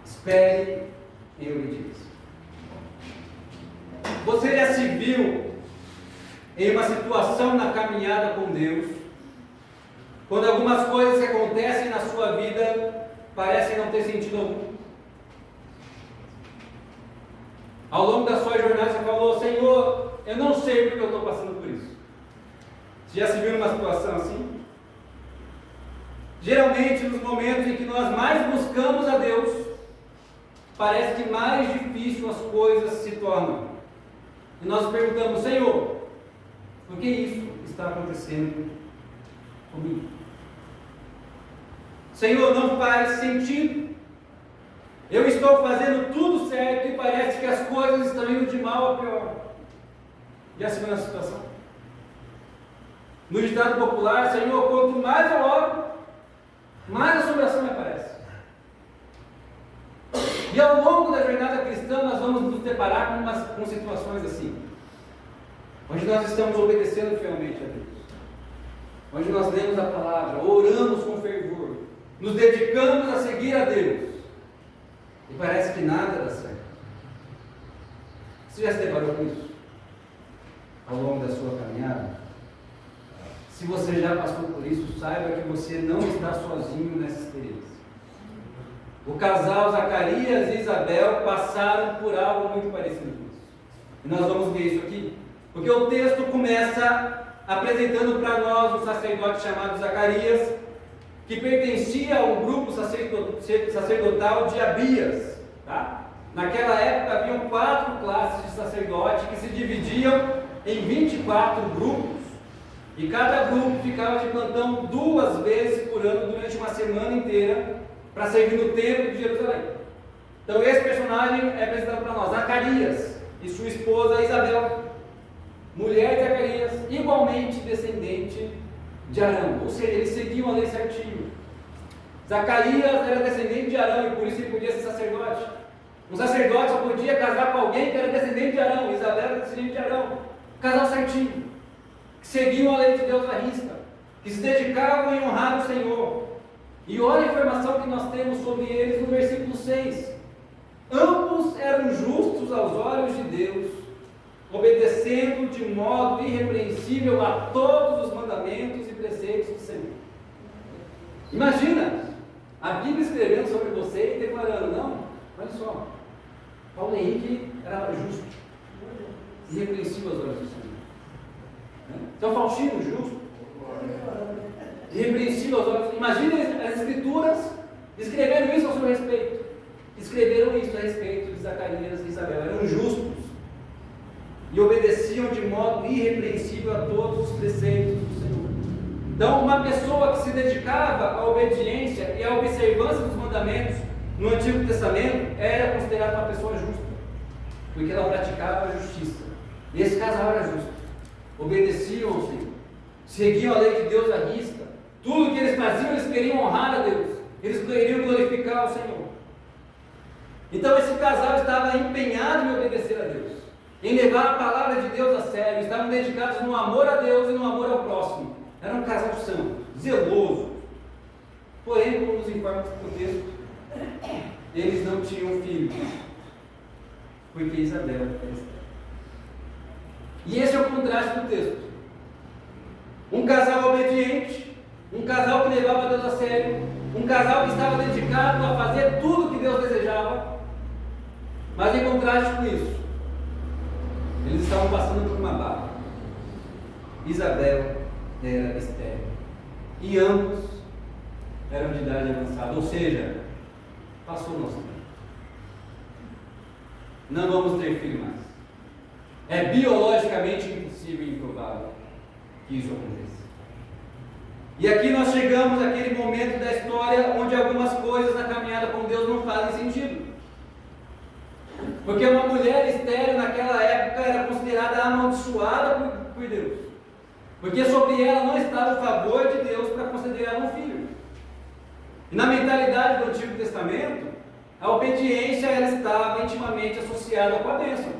Espere em obediência. Você já se viu em uma situação na caminhada com Deus, quando algumas coisas que acontecem na sua vida parecem não ter sentido algum? Ao longo da sua jornada você falou: Senhor, eu não sei porque eu estou passando por isso. Você já se viu numa situação assim? Geralmente, nos momentos em que nós mais buscamos a Deus, parece que mais difícil as coisas se tornam. E nós perguntamos: Senhor, por que isso está acontecendo comigo? Senhor, não faz sentido. Eu estou fazendo tudo certo e parece que as coisas estão indo de mal a pior. Já se viu nessa situação? No ditado popular: Senhor, quanto mais eu oro, mais assombração me aparece. E ao longo da jornada cristã nós vamos nos deparar com situações assim, onde nós estamos obedecendo fielmente a Deus, onde nós lemos a palavra, oramos com fervor, nos dedicamos a seguir a Deus, e parece que nada dá certo. Você já se deparou com isso ao longo da sua caminhada? Se você já passou por isso, saiba que você não está sozinho nessa experiência. O casal Zacarias e Isabel passaram por algo muito parecido com isso. E nós vamos ver isso aqui, porque o texto começa apresentando para nós um sacerdote chamado Zacarias, que pertencia ao grupo sacerdotal de Abias. Tá? Naquela época haviam 4 classes de sacerdote que se dividiam em 24 grupos, e cada grupo ficava de plantão 2 vezes por ano durante uma semana inteira para servir no templo de Jerusalém. Então esse personagem é apresentado para nós, Zacarias e sua esposa Isabel, mulher de Zacarias, igualmente descendente de Arão, ou seja, eles seguiam a lei certinho. Zacarias era descendente de Arão e por isso ele podia ser sacerdote. Um sacerdote só podia casar com alguém que era descendente de Arão. Isabel era descendente de Arão. Casal certinho, que seguiam a lei de Deus à risca, que se dedicavam em honrar o Senhor. E olha a informação que nós temos sobre eles no versículo 6. Ambos eram justos aos olhos de Deus, obedecendo de modo irrepreensível a todos os mandamentos e preceitos do Senhor. Imagina a Bíblia escrevendo sobre você e declarando: não, olha só, Paulo Henrique era justo, irrepreensível aos olhos do Senhor. Então, Faustino, justo, irrepreensível aos olhos. Imagina as Escrituras escreveram isso ao seu respeito. Escreveram isso a respeito de Zacarias e Isabel. Eram justos e obedeciam de modo irrepreensível a todos os preceitos do Senhor. Então, uma pessoa que se dedicava à obediência e à observância dos mandamentos no Antigo Testamento era considerada uma pessoa justa, porque ela praticava a justiça. E esse casal era justo, obedeciam ao Senhor, seguiam a lei de Deus à risca. Tudo que eles faziam, eles queriam honrar a Deus, eles queriam glorificar ao Senhor. Então esse casal estava empenhado em obedecer a Deus, em levar a palavra de Deus a sério, estavam dedicados no amor a Deus e no amor ao próximo. Era um casal santo, zeloso. Porém, como nos informa o texto, eles não tinham filhos, porque Isabel era estéril. E esse é o contraste do texto. Um casal obediente, um casal que levava Deus a sério, um casal que estava dedicado a fazer tudo o que Deus desejava, mas em contraste com isso, eles estavam passando por uma barra. Isabel era estéril e ambos eram de idade avançada, ou seja, passou o nosso tempo. Não vamos ter filho mais. É biologicamente impossível e improvável que isso aconteça. E aqui nós chegamos àquele momento da história onde algumas coisas na caminhada com Deus não fazem sentido. Porque uma mulher estéril naquela época era considerada amaldiçoada por Deus. Porque sobre ela não estava o favor de Deus para conceder ela um filho. E na mentalidade do Antigo Testamento, a obediência ela estava intimamente associada com a bênção.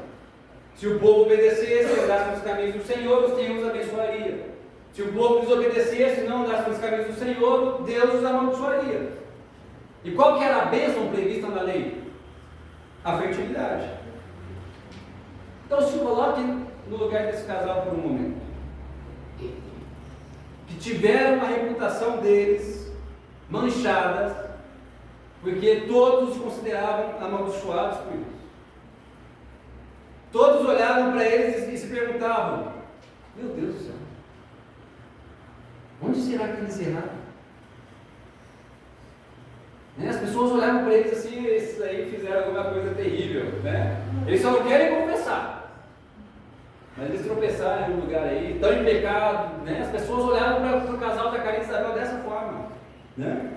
Se o povo obedecesse, andasse nos caminhos do Senhor, o Senhor os abençoaria. Se o povo desobedecesse e não andasse nos caminhos do Senhor, Deus os amaldiçoaria. E qual que era a bênção prevista na lei? A fertilidade. Então se coloque no lugar desse casal por um momento. Que tiveram a reputação deles manchadas, porque todos os consideravam amaldiçoados por isso. Todos olhavam para eles e se perguntavam: meu Deus do céu, onde será que eles erraram? As pessoas olhavam para eles assim: esses aí fizeram alguma coisa terrível, né? Eles só não querem confessar, mas eles tropeçaram em um lugar aí, estão em pecado, né? As pessoas olhavam para o casal Zacarias e Isabel dessa forma, né?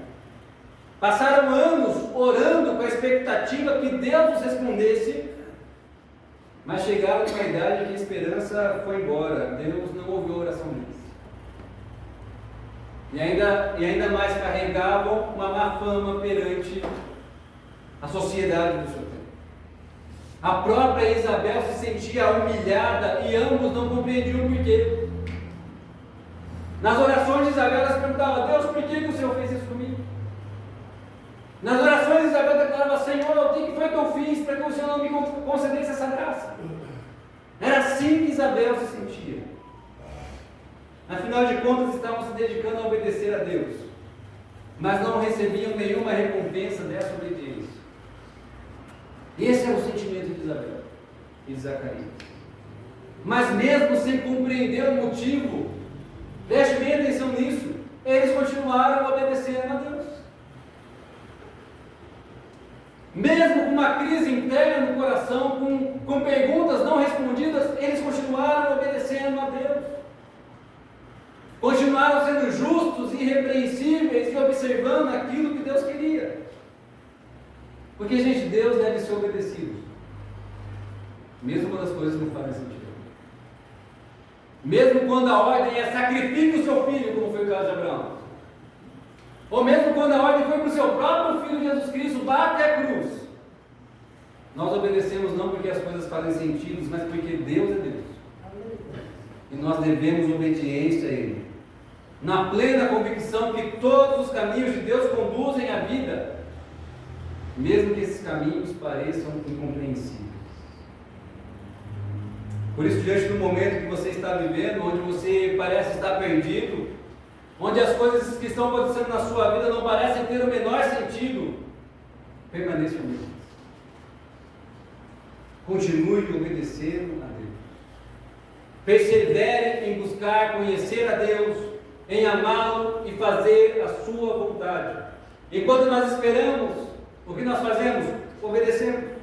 Passaram anos orando com a expectativa que Deus os respondesse, mas chegaram numa idade que a esperança foi embora. Deus não ouviu a oração deles. E ainda mais carregavam uma má fama perante a sociedade do seu tempo. A própria Isabel se sentia humilhada e ambos não compreendiam o porquê. Nas orações de Isabel, ela se perguntava: Deus, por que o Senhor fez isso comigo? Nas orações de Isabel declarava: Senhor, o que foi que eu fiz para que o Senhor não me concedesse essa graça? Era assim que Isabel se sentia. Afinal de contas, estavam se dedicando a obedecer a Deus, mas não recebiam nenhuma recompensa dessa obediência. Esse era o sentimento de Isabel e de Zacarias. Mas mesmo sem compreender o motivo, preste bem atenção nisso, eles continuaram obedecendo a Deus. Mesmo com uma crise interna no coração, com perguntas não respondidas, eles continuaram obedecendo a Deus. Continuaram sendo justos e irrepreensíveis e observando aquilo que Deus queria. Porque, gente, Deus deve ser obedecido, mesmo quando as coisas não fazem sentido. Mesmo quando a ordem é sacrifique o seu filho, como foi o caso de Abraão. Ou mesmo quando a ordem foi para o seu próprio Filho Jesus Cristo, vá até a cruz. Nós obedecemos não porque as coisas fazem sentido, mas porque Deus é Deus. E nós devemos obediência a Ele, na plena convicção que todos os caminhos de Deus conduzem à vida, mesmo que esses caminhos pareçam incompreensíveis. Por isso, diante do momento que você está vivendo, onde você parece estar perdido, onde as coisas que estão acontecendo na sua vida não parecem ter o menor sentido, permaneça humilde. Continue obedecendo a Deus. Persevere em buscar conhecer a Deus, em amá-lo e fazer a sua vontade. Enquanto nós esperamos, o que nós fazemos? Obedecemos.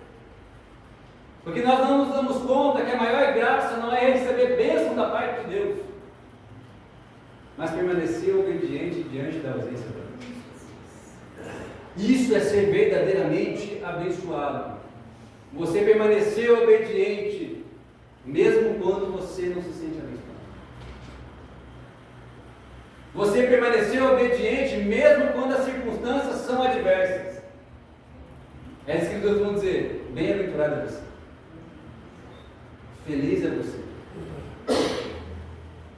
Porque nós não nos damos conta que a maior graça não é receber bênção da parte de Deus, mas permanecer obediente diante da ausência de Deus. Isso é ser verdadeiramente abençoado. Você permanecer obediente, mesmo quando você não se sente abençoado. Você permanecer obediente, mesmo quando as circunstâncias são adversas. É isso que Deus vai dizer: bem-aventurado é você. Feliz é você.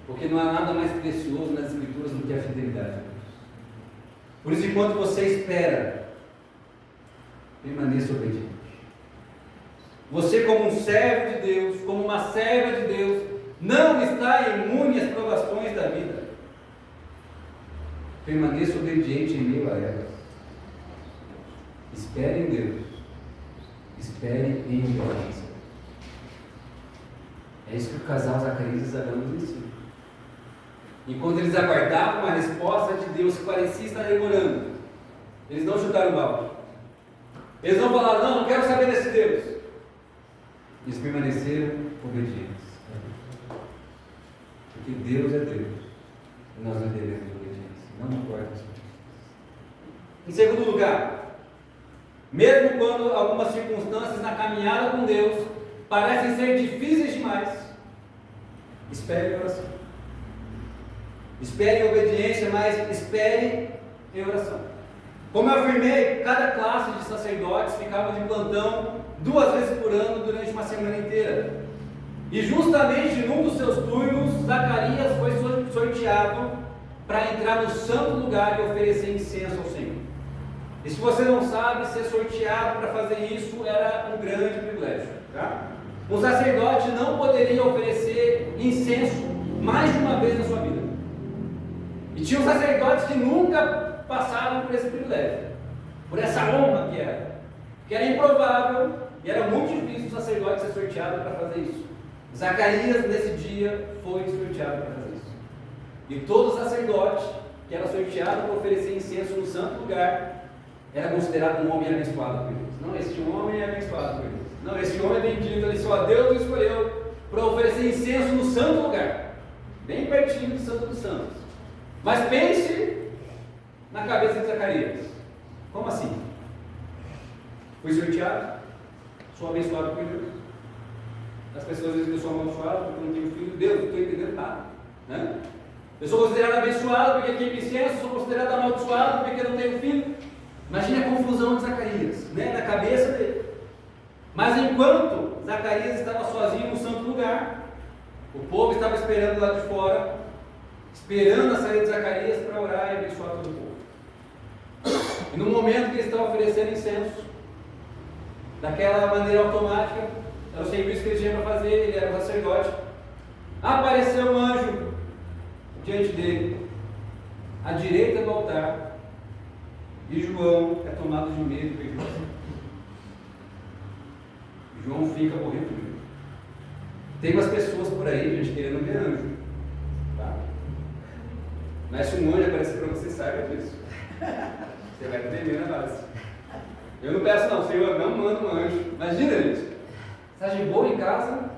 Porque não há nada mais precioso nas Escrituras do que a fidelidade de Deus. Por isso, enquanto você espera, permaneça obediente. Você, como um servo de Deus, como uma serva de Deus, não está imune às provações da vida. Permaneça obediente em meio a elas. Espere em Deus. Espere em obediência. É isso que o casal Zacarias e Isabel nos ensina. Enquanto eles aguardavam a resposta de Deus que parecia estar demorando, eles não chutaram o balde. Eles não falaram, não quero saber desse Deus. Eles permaneceram obedientes. Porque Deus é Deus. E nós não devemos obediência. Não importa. Em segundo lugar, mesmo quando algumas circunstâncias na caminhada com Deus parecem ser difíceis demais, espere em oração. Espere em obediência, mas espere em oração. Como eu afirmei, cada classe de sacerdotes ficava de plantão 2 vezes por ano durante uma semana inteira. E justamente num dos seus turnos, Zacarias foi sorteado para entrar no santo lugar e oferecer incenso ao Senhor. E se você não sabe, ser sorteado para fazer isso era um grande privilégio. Tá? Um sacerdote não poderia oferecer incenso mais de uma vez na sua vida. E tinham sacerdotes que nunca passaram por esse privilégio, por essa honra que era improvável e era muito difícil o sacerdote ser sorteado para fazer isso. Zacarias, nesse dia, foi sorteado para fazer isso. E todo sacerdote que era sorteado para oferecer incenso no santo lugar era considerado um homem abençoado por Deus. Não, este homem é abençoado por Deus. Não, este homem é bendito, ele só Deus o escolheu para oferecer incenso no santo lugar, bem pertinho do Santo dos Santos. Mas pense na cabeça de Zacarias. Como assim? Fui sorteado, sou abençoado por Deus. As pessoas dizem que eu sou abençoado porque eu não tenho filho. Deus, não estou entendendo nada. Né? Eu sou considerado abençoado porque queimo incenso, sou considerado amaldiçoado porque não tenho filho. Imagine a confusão de Zacarias, né? Na cabeça dele. Mas enquanto Zacarias estava sozinho no santo lugar, o povo estava esperando lá de fora, esperando a saída de Zacarias para orar e abençoar todo o povo. E no momento que ele estava oferecendo incenso, daquela maneira automática, era o serviço que ele tinha para fazer, ele era o sacerdote, apareceu um anjo diante dele, à direita do altar, e João é tomado de medo e perturbação. João fica morrendo de medo. Tem umas pessoas por aí, gente, querendo ver anjo. Tá? Mas se um anjo aparecer para você, saiba disso. Você vai tremer na base. Eu não peço não, Senhor, não manda um anjo. Imagina, gente. Você está de boa em casa,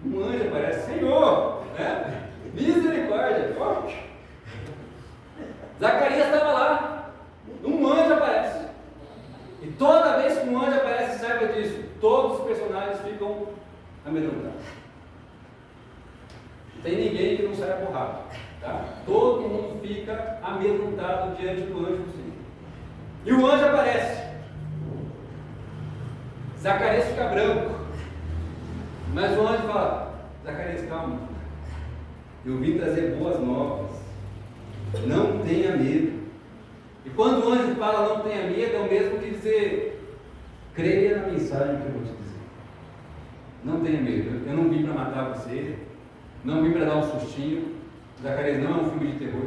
um anjo aparece. Senhor, né? Misericórdia. Oh. Zacarias estava lá. Um anjo aparece. E toda vez que um anjo aparece, saiba disso. Todos os personagens ficam amedrontados. Não tem ninguém que não saia porrada. Tá? Todo mundo fica amedrontado diante do anjo do Senhor. E o anjo aparece. Zacarias fica branco. Mas o anjo fala: Zacarias, calma. Eu vim trazer boas novas. Não tenha medo. E quando o anjo fala não tenha medo, é o mesmo que dizer: creia na mensagem que eu vou te dizer. Não tenha medo. Eu não vim para matar você. Não vim para dar um sustinho. Zacarias não é um filme de terror.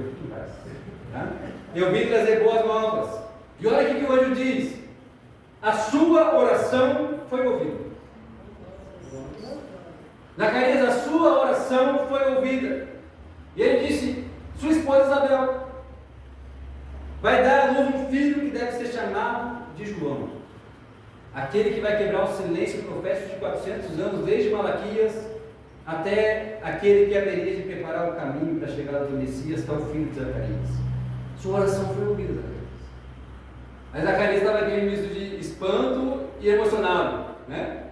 Tá? Eu vim trazer boas novas. E olha o que o anjo diz: a sua oração foi ouvida. Zacarias, a sua oração foi ouvida. E ele disse: sua esposa Isabel vai dar à luz um filho que deve ser chamado de João, aquele que vai quebrar o silêncio profético de 400 anos, desde Malaquias até aquele que haveria de preparar o caminho para a chegada do Messias, que é o filho de Zacarias. Sua oração foi ouvida, Zacarias. Mas Zacarias estava aquele misto de espanto e emocionado, né?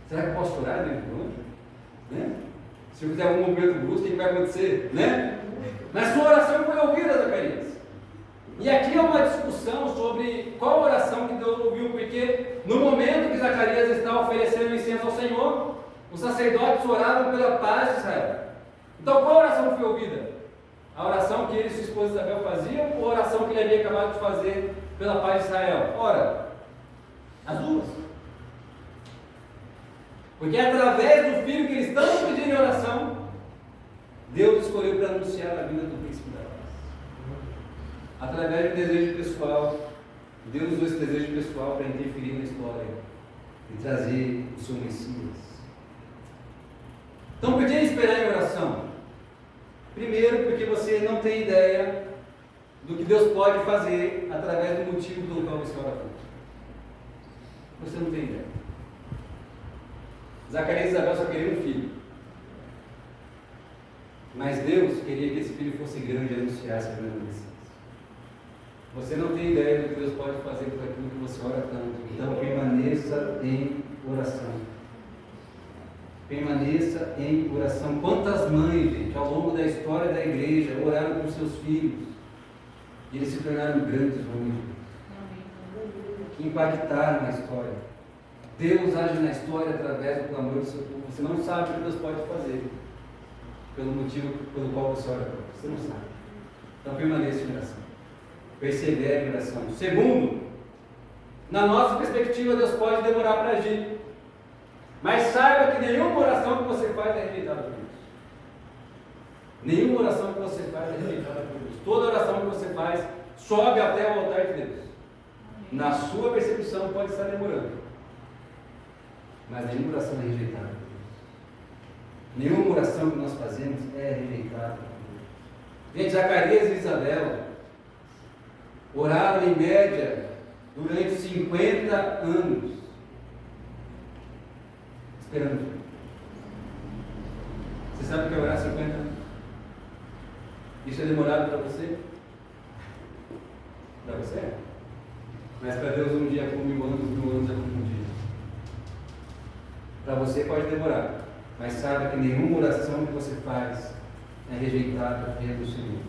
Será que eu posso chorar dentro do anjo? Né? Se eu fizer algum movimento brusco, o que vai acontecer? Né? Mas sua oração foi ouvida, Zacarias. E aqui é uma discussão sobre qual oração que Deus ouviu, porque no momento que Zacarias estava oferecendo incenso ao Senhor, os sacerdotes oravam pela paz de Israel. Então qual oração foi ouvida? A oração que ele e sua esposa Isabel faziam, ou a oração que ele havia acabado de fazer pela paz de Israel? Ora, as duas. Porque através do filho que eles estão pedindo em oração, Deus escolheu para anunciar a vinda do príncipe da paz. Através de um desejo pessoal, Deus usou esse desejo pessoal para interferir na história e trazer o seu Messias. Então, por que esperar em oração? Primeiro, porque você não tem ideia do que Deus pode fazer através do motivo pelo qual você ora tanto. Você não tem ideia. Zacarias e Isabel só queriam um filho. Mas Deus queria que esse filho fosse grande e anunciasse a grande Messias. Você não tem ideia do que Deus pode fazer por aquilo que você ora tanto. Então permaneça em oração. Permaneça em oração. Quantas mães, gente, ao longo da história da igreja, oraram por seus filhos e eles se tornaram grandes homens que impactaram na história. Deus age na história através do clamor do seu povo. Você não sabe o que Deus pode fazer pelo motivo pelo qual você ora. Você não sabe. Então permaneça em oração. Persevere em oração. Segundo, na nossa perspectiva, Deus pode demorar para agir. Mas saiba que nenhuma oração que você faz é rejeitada por Deus. Nenhuma oração que você faz é rejeitada por Deus. Toda oração que você faz sobe até o altar de Deus. Na sua percepção pode estar demorando. Mas nenhuma oração é rejeitada por Deus. Nenhuma oração que nós fazemos é rejeitada por Deus. Gente, Zacarias e Isabel oraram em média durante 50 anos. Esperando. Você sabe o que é orar 50 anos? Isso é demorado para você? Para você é. Mas para Deus um dia é como 1000 anos, 1000 anos é como um dia. Para você pode demorar, mas saiba que nenhuma oração que você faz é rejeitada diante do Senhor.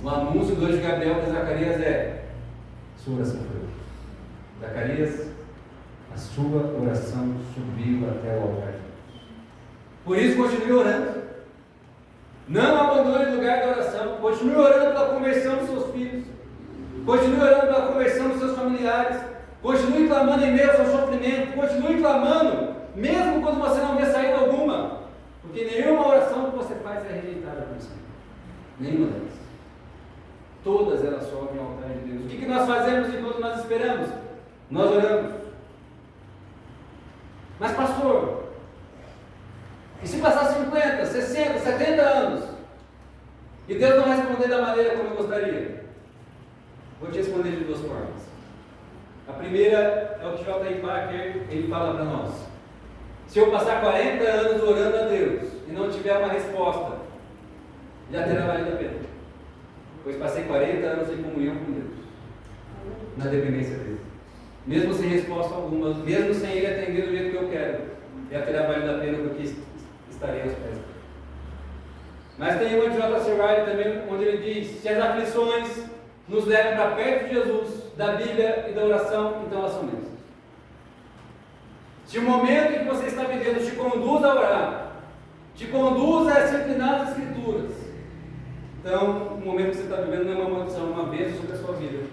O anúncio do anjo Gabriel para Zacarias é: sua oração foi ouvida. Zacarias, a sua oração subiu até o altar de Deus. Por isso, continue orando. Não abandone o lugar da oração. Continue orando pela conversão dos seus filhos. Continue orando pela conversão dos seus familiares. Continue clamando em meio ao seu sofrimento. Continue clamando, mesmo quando você não vê saída alguma. Porque nenhuma oração que você faz é rejeitada por Deus. Nenhuma delas. Todas elas sobem ao altar de Deus. O que nós fazemos enquanto nós esperamos? Nós oramos. Mas pastor, e se passar 50, 60, 70 anos e Deus não responder da maneira como eu gostaria? Vou te responder de duas formas. A primeira é o que J.I. Packer ele fala para nós. Se eu passar 40 anos orando a Deus e não tiver uma resposta, já terá valido a pena. Pois passei 40 anos em comunhão com Deus, na dependência dele. Mesmo sem resposta alguma, mesmo sem ele atender do jeito que eu quero, já terá valido a pena porque estarei aos pés. Mas tem uma de J.C. Ryle também, onde ele diz: se as aflições nos levam para perto de Jesus, da Bíblia e da oração, então elas são mesmas. Se o momento em que você está vivendo te conduz a orar, te conduz a disciplinar as Escrituras, então o momento que você está vivendo não é uma maldição, uma bênção sobre a sua vida.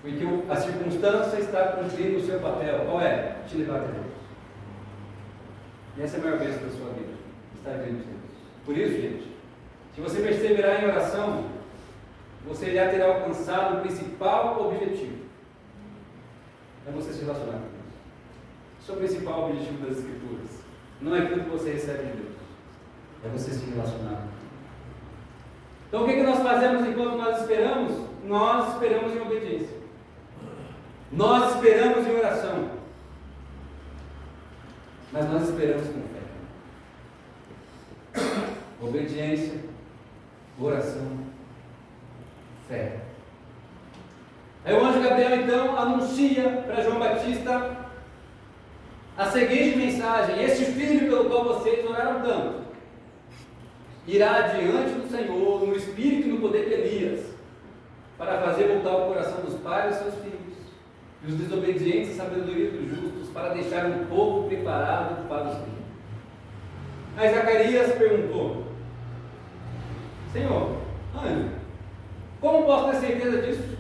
Porque a circunstância está cumprindo o seu papel. Qual é? Te levar até Deus. E essa é a maior bênção da sua vida. Estar diante de Deus. Por isso, gente, se você perseverar em oração, você já terá alcançado o principal objetivo. É você se relacionar com Deus. Esse é o principal objetivo das Escrituras. Não é aquilo que você recebe de Deus. É você se relacionar com Deus. Então o que nós fazemos enquanto nós esperamos? Nós esperamos em obediência. Nós esperamos em oração. Mas nós esperamos com fé. Obediência, oração, fé. Aí o anjo Gabriel então anuncia para João Batista a seguinte mensagem: este filho pelo qual vocês oraram tanto irá diante do Senhor no espírito e no poder de Elias, para fazer voltar o coração dos pais e seus filhos, e os desobedientes à sabedoria dos justos, para deixar um povo preparado para o Senhor. Aí Zacarias perguntou: Senhor, anjo, como posso ter certeza disso?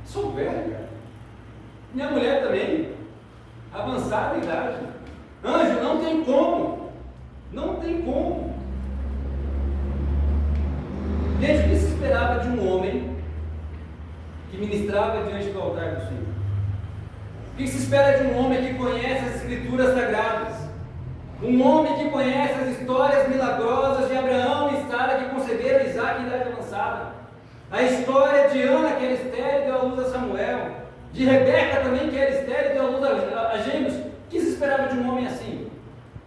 Sou velho, cara. Minha mulher também, avançada em idade. Anjo, não tem como. Não tem como. que ministrava diante do altar do Senhor. O que se espera de um homem que conhece as Escrituras Sagradas? Um homem que conhece as histórias milagrosas de Abraão e Sara que conceberam Isaac em idade avançada. A história de Ana, que era estéril e deu à luz a Samuel. De Rebeca também, que era estéril e deu à luz a gêmeos. O que se esperava de um homem assim?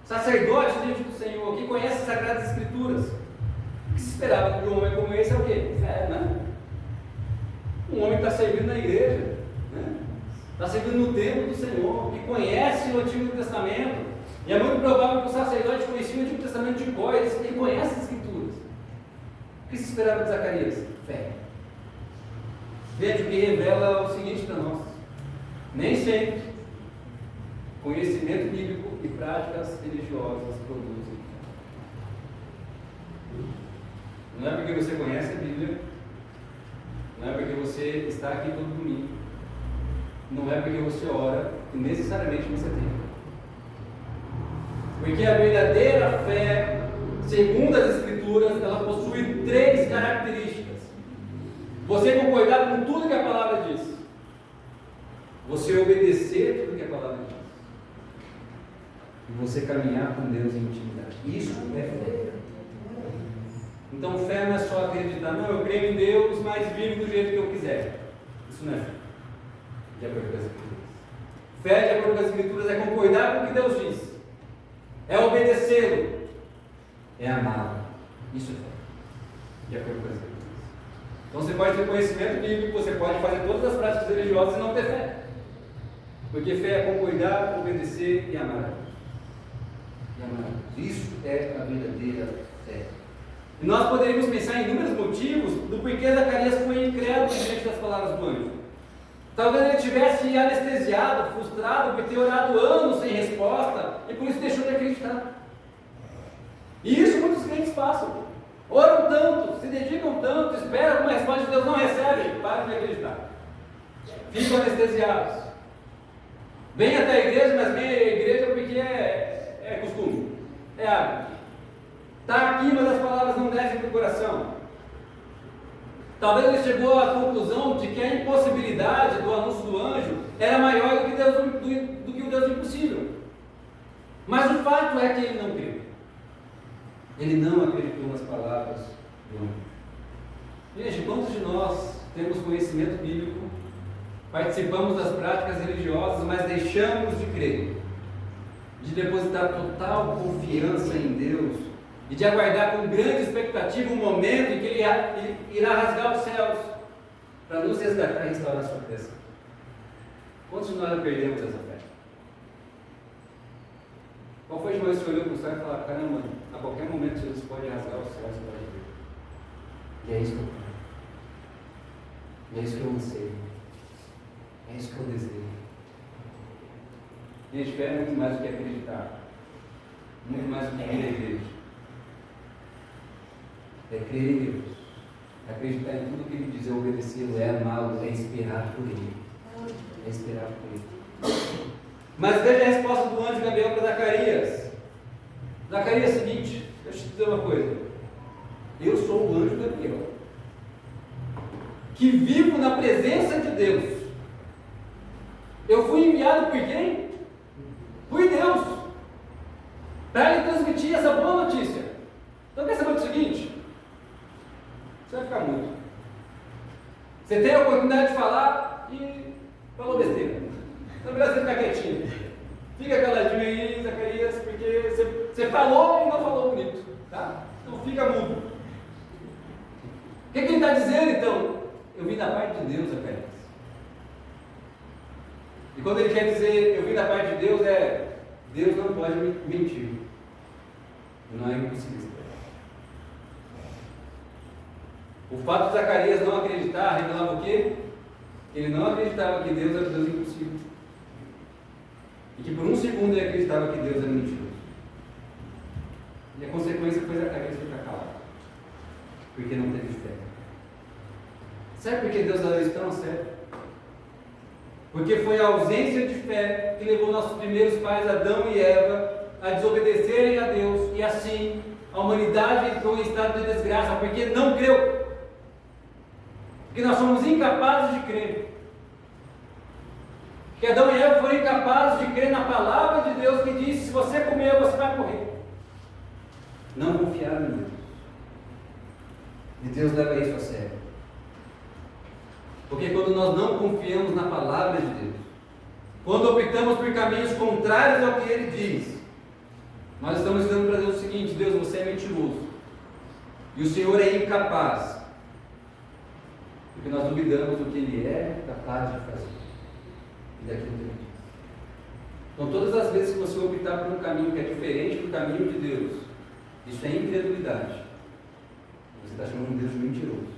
Sacerdote diante do Senhor, que conhece as Sagradas Escrituras. O que se esperava de um homem como esse é o quê? Fé, né? Um homem que está servindo na igreja, né? Está servindo no templo do Senhor, que conhece o Antigo Testamento. E é muito provável que o sacerdote conhecia o Antigo Testamento de cor, ele conhece as Escrituras. O que se esperava de Zacarias? Fé. Veja o que revela o seguinte para nós: nem sempre conhecimento bíblico e práticas religiosas produzem fé. Não é porque você conhece a Bíblia, não é porque você está aqui todo domingo, não é porque você ora que necessariamente você tem. Porque a verdadeira fé, segundo as Escrituras, ela possui 3 características. Você concordar com tudo que a palavra diz, você obedecer tudo que a palavra diz, e você caminhar com Deus em intimidade. Isso é fé. Então fé não é só acreditar, não, eu creio em Deus, mas vivo do jeito que eu quiser. Isso não é fé, de acordo com as Escrituras. Fé, de acordo com as Escrituras, é concordar com o que Deus diz, é obedecê-lo, é amá-lo. Isso é fé, de acordo com as Escrituras. Então você pode ter conhecimento bíblico, você pode fazer todas as práticas religiosas e não ter fé. Porque fé é concordar, obedecer e amar. Isso é a verdadeira fé. E nós poderíamos pensar em inúmeros motivos do porquê Zacarias foi incrédulo diante das palavras do anjo. Talvez ele tivesse anestesiado, frustrado por ter orado anos sem resposta e por isso deixou de acreditar. E isso muitos crentes passam. Oram tanto, se dedicam tanto, esperam uma resposta de Deus, não recebem, param de acreditar. Ficam anestesiados. Vem até a igreja, mas vem à igreja porque é costume, é hábito. Está aqui, mas as palavras não descem para o coração. Talvez ele chegou à conclusão de que a impossibilidade do anúncio do anjo era maior do que o Deus do impossível. Mas o fato é que ele não creu. Ele não acreditou nas palavras do anjo. Gente, quantos de nós temos conhecimento bíblico, participamos das práticas religiosas, mas deixamos de crer, de depositar total confiança em Deus e de aguardar com grande expectativa um momento em que Ele irá rasgar os céus para nos resgatar e restaurar a sua criação? Quantos de nós perdemos essa fé? Qual foi a última vez que você olhou para o céu e falou: caramba, a qualquer momento Jesus pode rasgar os céus para viver? E é isso que eu quero. E é isso que eu anseio. É isso que eu desejo. Gente, fé é muito mais do que acreditar. Muito mais do que vir à igreja. É crer em Deus. É acreditar em tudo que Ele diz, é obedecê-lo, é amá-lo, é esperar por Ele. É esperar por Ele. Mas veja a resposta do anjo Gabriel para Zacarias. Zacarias é o seguinte: deixa eu te dizer uma coisa. Eu sou o anjo Gabriel, que vivo na presença de Deus. Eu fui enviado por quem? Por Deus, para lhe transmitir essa boa notícia. Então quer saber o seguinte? Você vai ficar mudo. Você tem a oportunidade de falar e falou besteira. Então melhor você ficar quietinho. Fica caladinho aí, Zacarias, porque você falou e não falou bonito, tá? Então fica mudo. O que ele está dizendo então? Eu vim da parte de Deus, Zacarias. E quando ele quer dizer eu vim da parte de Deus, Deus não pode mentir. Não é impossível. O fato de Zacarias não acreditar revelava o quê? Ele não acreditava que Deus era Deus impossível. E que por um segundo ele acreditava que Deus era mentiroso. E a consequência foi Zacarias ficar calado. Porque não teve fé. Sabe por que Deus levou isso tão a sério? Porque foi a ausência de fé que levou nossos primeiros pais, Adão e Eva, a desobedecerem a Deus, e assim a humanidade entrou em estado de desgraça, porque não creu. Porque nós somos incapazes de crer. Que Adão e Eva foram incapazes de crer na palavra de Deus que disse: se você comer, você vai morrer. Não confiaram em Deus. E Deus leva isso a sério. Porque quando nós não confiamos na palavra de Deus, quando optamos por caminhos contrários ao que Ele diz, nós estamos dizendo para Deus o seguinte: Deus, você é mentiroso. E o Senhor é incapaz. Porque nós duvidamos do que Ele é capaz de fazer. E daquilo que Ele diz. Então, todas as vezes que você optar por um caminho que é diferente do caminho de Deus, isso é incredulidade. Você está chamando um Deus de mentiroso.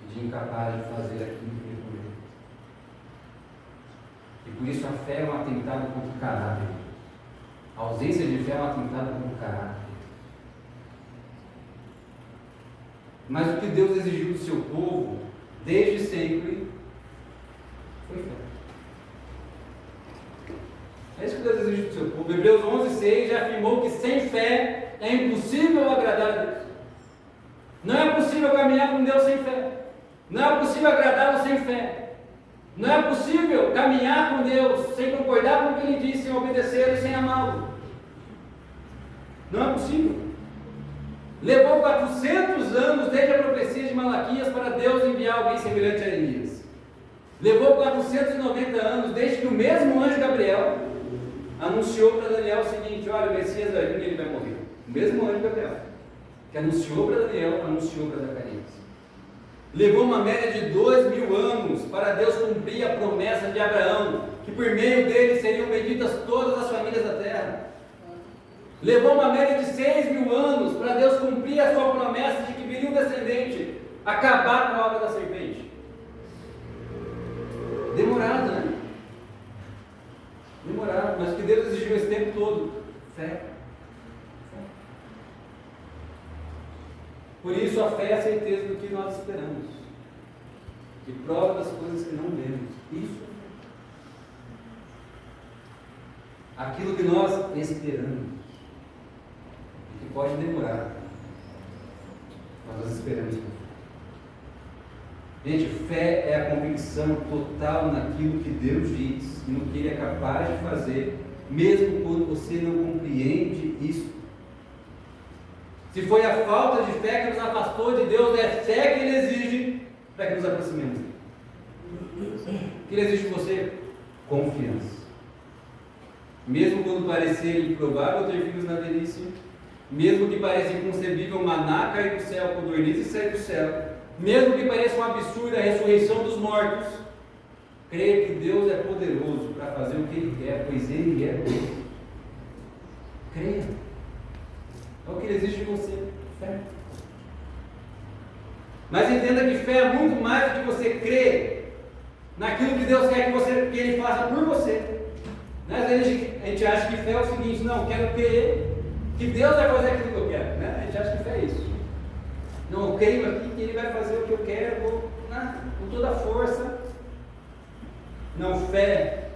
E de incapaz de fazer aquilo que Ele prometeu. E por isso a fé é um atentado contra o caráter. A ausência de fé é um atentado contra o caráter. Mas o que Deus exigiu do seu povo, desde sempre, foi fé. É isso que Deus exigiu do seu povo. Hebreus 11:6 já afirmou que sem fé é impossível agradar a Deus. Não é possível caminhar com Deus sem fé. Não é possível agradá-lo sem fé. Não é possível caminhar com Deus sem concordar com o que Ele disse, sem obedecê-lo e sem amá-lo. Não é possível. Levou 400 anos desde a profecia de Malaquias para Deus enviar alguém semelhante a Elias. Levou 490 anos desde que o mesmo anjo Gabriel anunciou para Daniel o seguinte: olha, o Messias vai vir e ele vai morrer. O mesmo anjo Gabriel que anunciou para Daniel, anunciou para Zacarias. Levou uma média de 2000 anos para Deus cumprir a promessa de Abraão, que por meio dele seriam benditas todas as famílias da terra. Levou uma média de 6.000 anos para Deus cumprir a sua promessa de que viria um descendente acabar com a obra da serpente. Demorado, né? Demorado, mas o que Deus exigiu esse tempo todo? Fé. Por isso a fé é a certeza do que nós esperamos, e prova das coisas que não vemos. Isso é aquilo que nós esperamos. Que pode demorar, mas nós esperamos. Gente, fé é a convicção total naquilo que Deus diz e no que Ele é capaz de fazer, mesmo quando você não compreende isso. Se foi a falta de fé que nos afastou de Deus, é fé que Ele exige para que nos aproximemos dele. O que Ele exige de você? Confiança. Mesmo quando parecer improvável ter filhos na velhice, mesmo que pareça inconcebível maná cair do céu, codorniz sair do céu, mesmo que pareça um absurdo a ressurreição dos mortos, creia que Deus é poderoso para fazer o que Ele quer, pois Ele é Deus. Creia. É o que Ele exige de você, fé. Mas entenda que fé é muito mais do que você crer naquilo que Deus quer que Ele faça por você. Às vezes a gente acha que fé é o seguinte: não, eu quero crer que Deus vai fazer aquilo que eu quero, né? A gente acha que fé é isso. Não, eu creio aqui que Ele vai fazer o que eu quero, com toda a força. Não, fé,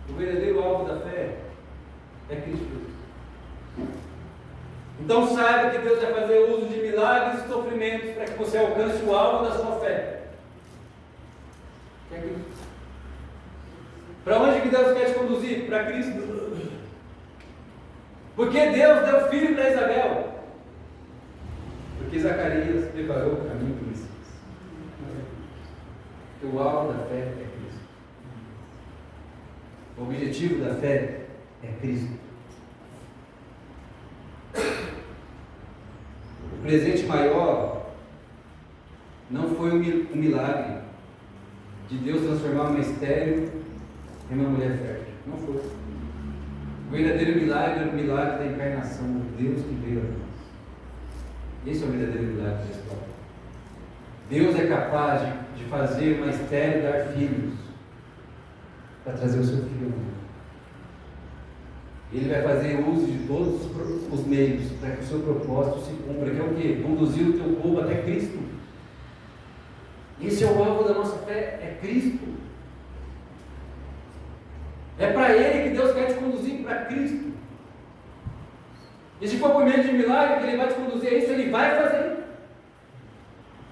o verdadeiro alvo da fé é Cristo. Então saiba que Deus vai fazer uso de milagres e sofrimentos para que você alcance o alvo da sua fé. Que é Cristo. Para onde que Deus quer te conduzir? Para Cristo. Porque Deus deu filho para Isabel. Porque Zacarias preparou o caminho para o Messias. Porque o alvo da fé é Cristo. O objetivo da fé é Cristo. O presente maior não foi um milagre de Deus transformar uma estéril em uma mulher fértil. Não foi. O verdadeiro milagre é o milagre da encarnação, do Deus que veio a nós. Esse é o verdadeiro milagre da história. Deus é capaz de fazer uma estéril dar filhos para trazer o seu filho ao mundo. Ele vai fazer uso de todos os meios para que o seu propósito se cumpra, que é o quê? Conduzir o teu povo até Cristo. Esse é o alvo da nossa fé, é Cristo. É para Ele que Deus quer te conduzir, para Cristo. E se for por meio de milagre que Ele vai te conduzir a isso, Ele vai fazer.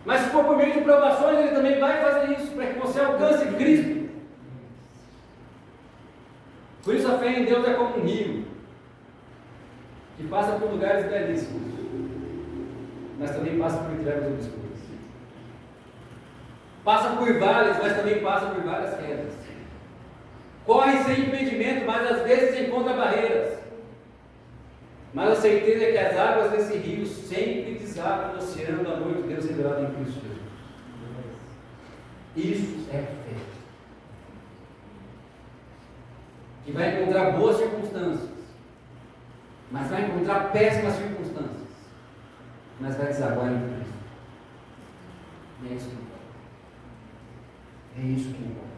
Mas se for por meio de provações, Ele também vai fazer isso, para que você alcance Cristo. Por isso a fé em Deus é como um rio, que passa por lugares belíssimos, mas também passa por trevas obscuras. Passa por vales, mas também passa por várias quedas. Corre sem impedimento, mas às vezes encontra barreiras. Mas a certeza é que as águas desse rio sempre desabam no oceano do amor de Deus revelado em Cristo Jesus. Isso é fé. Que vai encontrar boas circunstâncias, mas vai encontrar péssimas circunstâncias, mas vai desaguar em Cristo. E é isso que importa. É isso que importa.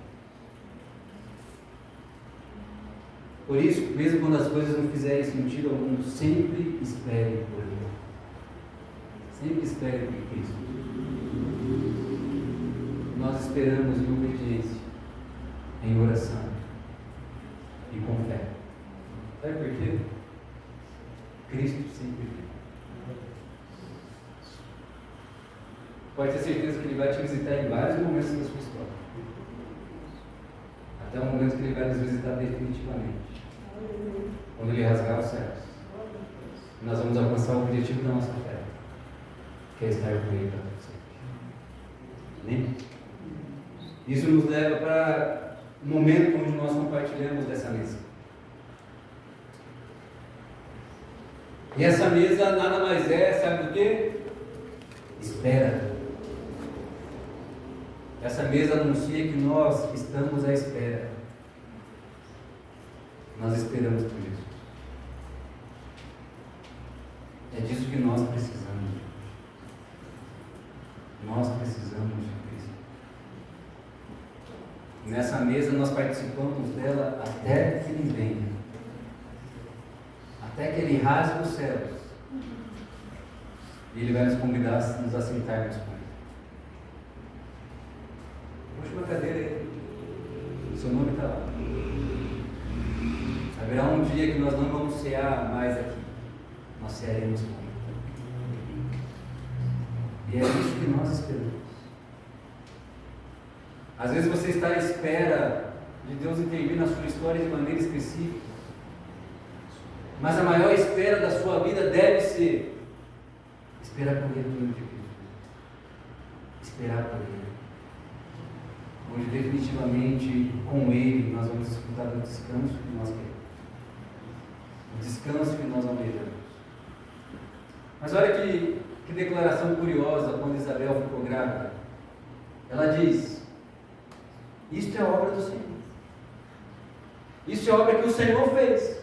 Por isso, mesmo quando as coisas não fizerem sentido algum, sempre espere por Ele. Sempre espere por Cristo. Nós esperamos em obediência, em oração e com fé. Sabe por quê? Cristo sempre vem. Pode ter certeza que Ele vai te visitar em vários momentos da sua história. Até o momento que Ele vai nos visitar definitivamente. Quando Ele rasgar os céus, nós vamos alcançar o objetivo da nossa fé, que é estar com Ele para sempre. Amém? Isso nos leva para o momento onde nós compartilhamos dessa mesa. E essa mesa nada mais é, sabe do que? Espera. Essa mesa anuncia que nós estamos à espera. Nós esperamos por Jesus. É disso que nós precisamos. Nós precisamos de Cristo. Nessa mesa nós participamos dela até que Ele venha. Até que Ele rasgue os céus. E Ele vai nos convidar a nos assentarmos com Ele. Puxa uma cadeira aí. Seu nome está lá. Haverá um dia que nós não vamos cear mais aqui. Nós cearemos com Ele. E é isso que nós esperamos. Às vezes você está à espera de Deus intervir na sua história de maneira específica. Mas a maior espera da sua vida deve ser esperar por Ele no de Cristo. Esperar por Ele. Onde definitivamente com Ele nós vamos desfrutar do descanso que nós queremos. O descanso que nós almejamos. Mas olha que declaração curiosa quando Isabel ficou grávida. Ela diz: isto é obra do Senhor. Isso é obra que o Senhor fez.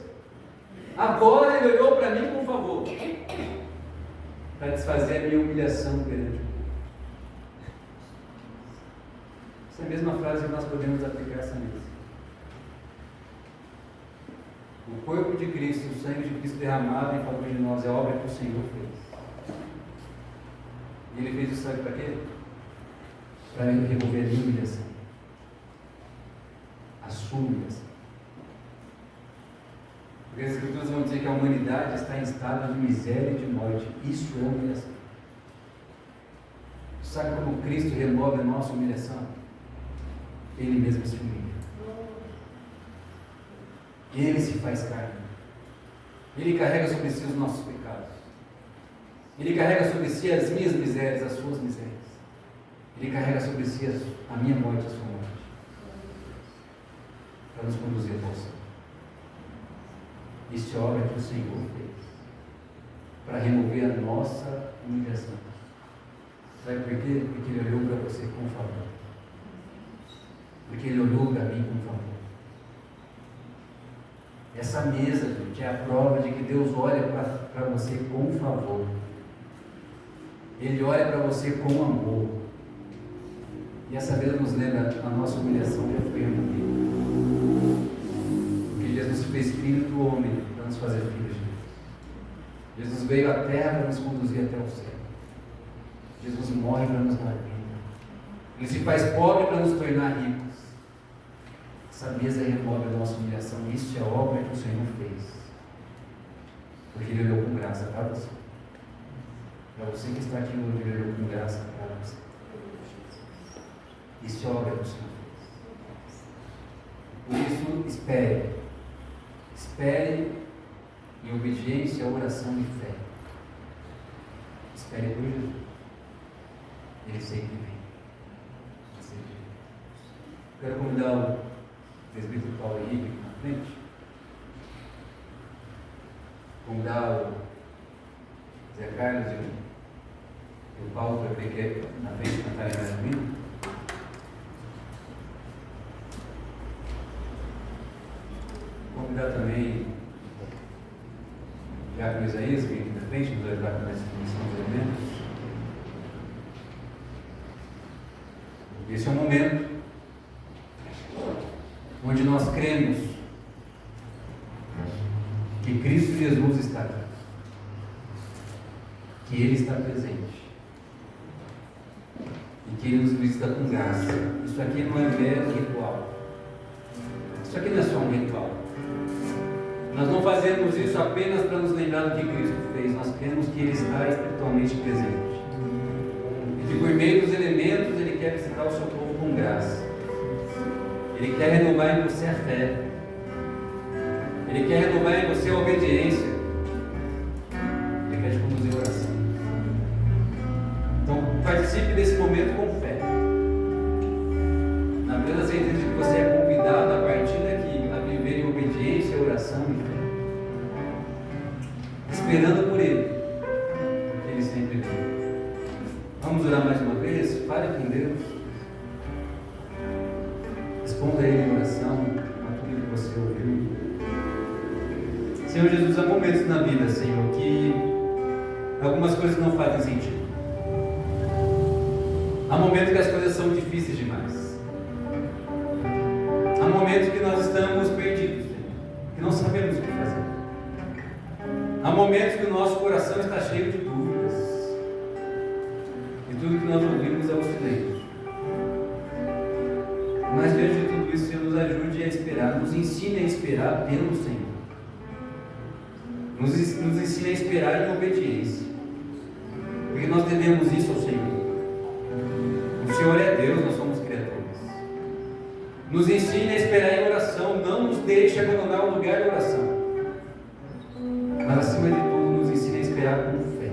Agora Ele olhou para mim com favor, para desfazer a minha humilhação perante o povo. Essa é a mesma frase que nós podemos aplicar essa mesa. O corpo de Cristo, o sangue de Cristo derramado em favor de nós é a obra que o Senhor fez. E Ele fez isso, sabe para quê? Para remover a minha humilhação. A sua humilhação. Porque as Escrituras vão dizer que a humanidade está em estado de miséria e de morte. Isso é humilhação. Sabe como Cristo remove a nossa humilhação? Ele mesmo se humilha. Ele se faz carne. Ele carrega sobre si os nossos pecados. Ele carrega sobre si as minhas misérias, as suas misérias. Ele carrega sobre si a minha morte, a sua morte. Para nos conduzir a você. Isso é obra que o Senhor fez. Para remover a nossa humilhação. Sabe por quê? Porque Ele olhou para você com favor. Porque Ele olhou para mim com favor. Essa mesa, gente, é a prova de que Deus olha para você com favor. Ele olha para você com amor. E essa mesa nos lembra a nossa humilhação já foi removida. Porque Jesus fez filho do homem para nos fazer filhos de Deus. Jesus veio à terra para nos conduzir até o céu. Jesus morre para nos dar vida. Ele se faz pobre para nos tornar ricos. Essa mesa remove a nossa humilhação. Isso é a obra que o Senhor fez. Porque Ele olhou com graça para você. É você que está aqui no joelho com graça para você. Isso é obra do Senhor. Por isso, espere. Espere em obediência, oração e fé. Espere por Jesus. Ele sempre vem. Ele sempre vem. Quero convidar o presbítero Paulo Henrique na frente. Convidar o Zé Carlos e o Paulo para vir na frente cantarem mais comigo. Convidar também o Diácono Isaías, que vem aqui na frente, nos ajudar com essa comissão dos elementos. Esse é o momento onde nós cremos que Cristo Jesus está aqui, que Ele está presente e que Ele nos visita com graça. Isso aqui não é mero ritual. Isso aqui não é só um ritual. Nós não fazemos isso apenas para nos lembrar do que Cristo fez. Nós cremos que Ele está espiritualmente presente e que por meio dos elementos Ele quer visitar o seu povo com graça. Ele quer renovar em você a fé. Ele quer renovar em você a obediência. Ele quer te conduzir a oração. Então, participe desse momento com fé. Na plena certeza de que você é convidado a partir daqui a viver em obediência, oração e fé. Esperando por Ele, porque Ele sempre vem. Vamos orar mais uma vez? Fale com Deus. Responda a Ele em oração a tudo que você ouviu. Senhor Jesus, há momentos na vida, Senhor, que algumas coisas não fazem sentido. Há momentos que as coisas são difíceis demais. Há momentos que nós estamos perdidos, Senhor, que não sabemos o que fazer. Há momentos que o nosso coração está cheio de dúvidas. E tudo que nós ouvimos é o silêncio. Mas diante de tudo isso, Senhor, nos ajude a esperar, nos ensine a esperar pelo Senhor. Nos ensine a esperar em obediência. Porque nós devemos isso ao Senhor. O Senhor é Deus, nós somos criaturas. Nos ensine a esperar em oração. Não nos deixe abandonar o lugar de oração. Mas acima de tudo, nos ensine a esperar com fé.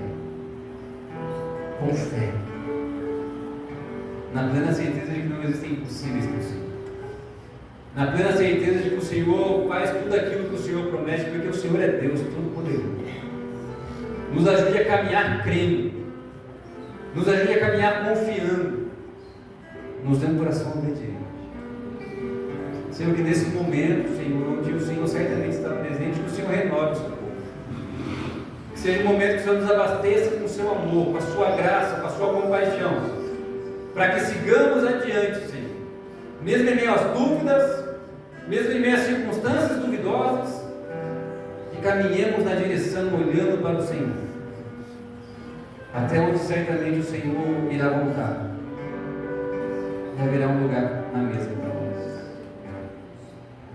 Com fé. Na plena certeza de que não existem impossíveis para o Senhor. Na plena certeza de que o Senhor faz tudo aquilo que o Senhor promete, porque o Senhor é Deus Todo-Poderoso. Nos ajude a caminhar crendo. Nos ajude a caminhar confiando. Nos dê um coração obediente. Senhor, que nesse momento, Senhor, onde o Senhor certamente está presente, que o Senhor renove o seu povo. Que seja um momento que o Senhor nos abasteça com o seu amor, com a sua graça, com a sua compaixão, para que sigamos adiante, Senhor. Mesmo em meio às dúvidas, mesmo em meio às circunstâncias duvidosas, que caminhemos na direção olhando para o Senhor, até onde certamente o Senhor irá voltar, e haverá um lugar na mesa para nós.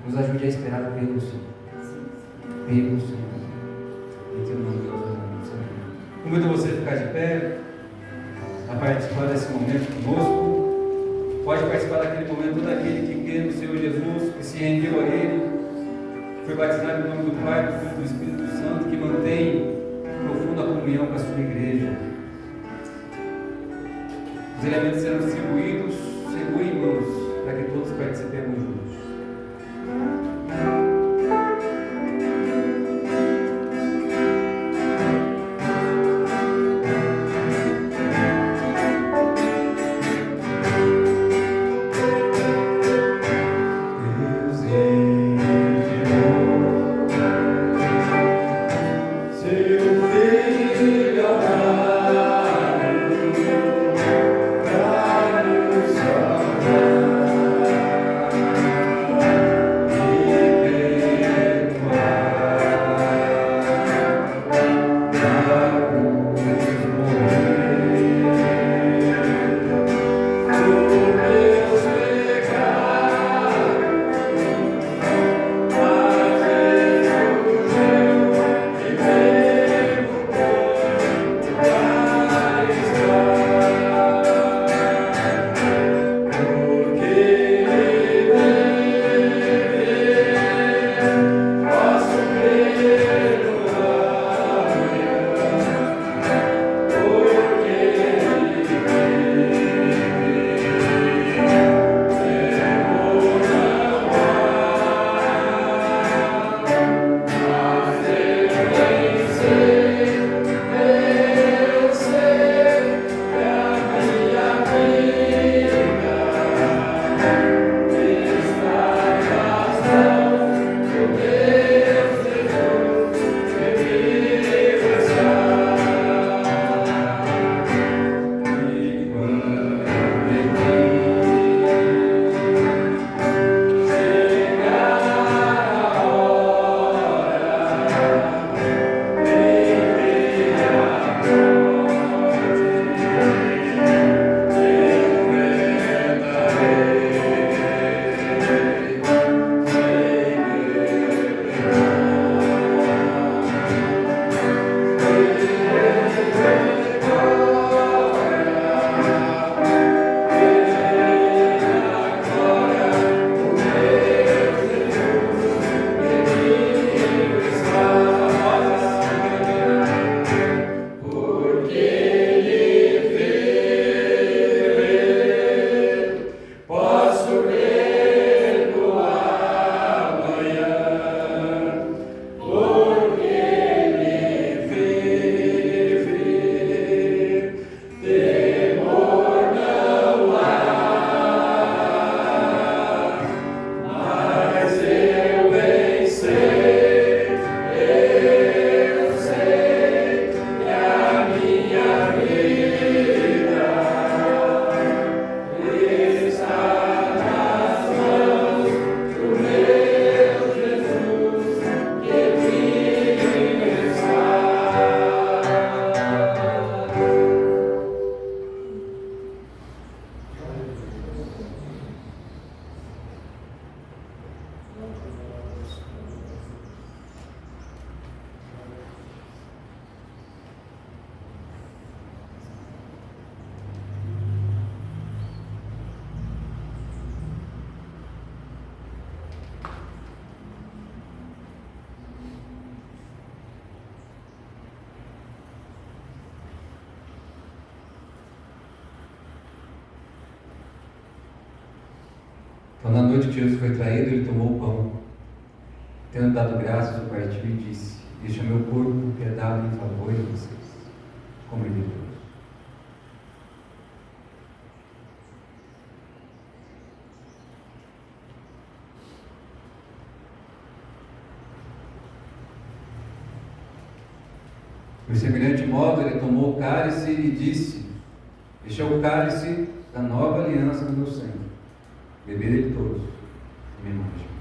Nos ajude a esperar pelo Senhor, pelo Senhor, em teu nome nós oramos, Senhor. Convido você a ficar de pé, a participar desse momento conosco. Pode participar daquele momento, todo aquele que crê no Senhor Jesus, que se rendeu a Ele, que foi batizado em nome do Pai, do Filho e do Espírito Santo, que mantém profunda comunhão com a sua igreja. Os elementos serão distribuídos, segure em mãos, para que todos participemos juntos. Para nos amar. Então, na noite que Jesus foi traído, ele tomou o pão, tendo dado graças, o partiu e disse: este é meu corpo que é dado em favor de vocês. Comei depois. Por semelhante modo, ele tomou o cálice e disse: este é o cálice da nova aliança do meu sangue. Beberei todos, em memória de mim.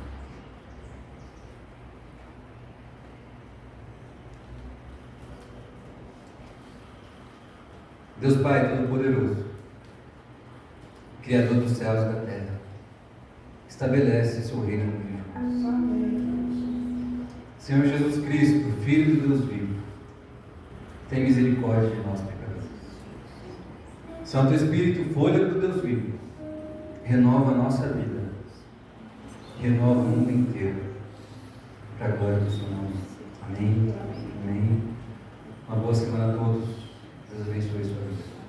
Deus Pai Todo-Poderoso, Criador dos céus e da terra, estabelece seu reino no meio de nós. Senhor Jesus Cristo, Filho de Deus vivo, tem misericórdia de nós, pecadores. Santo Espírito, fôlego do Deus vivo, renova a nossa vida, renova o mundo inteiro, para a glória do seu nome. Amém. Amém. Uma boa semana a todos. Deus abençoe sua vida.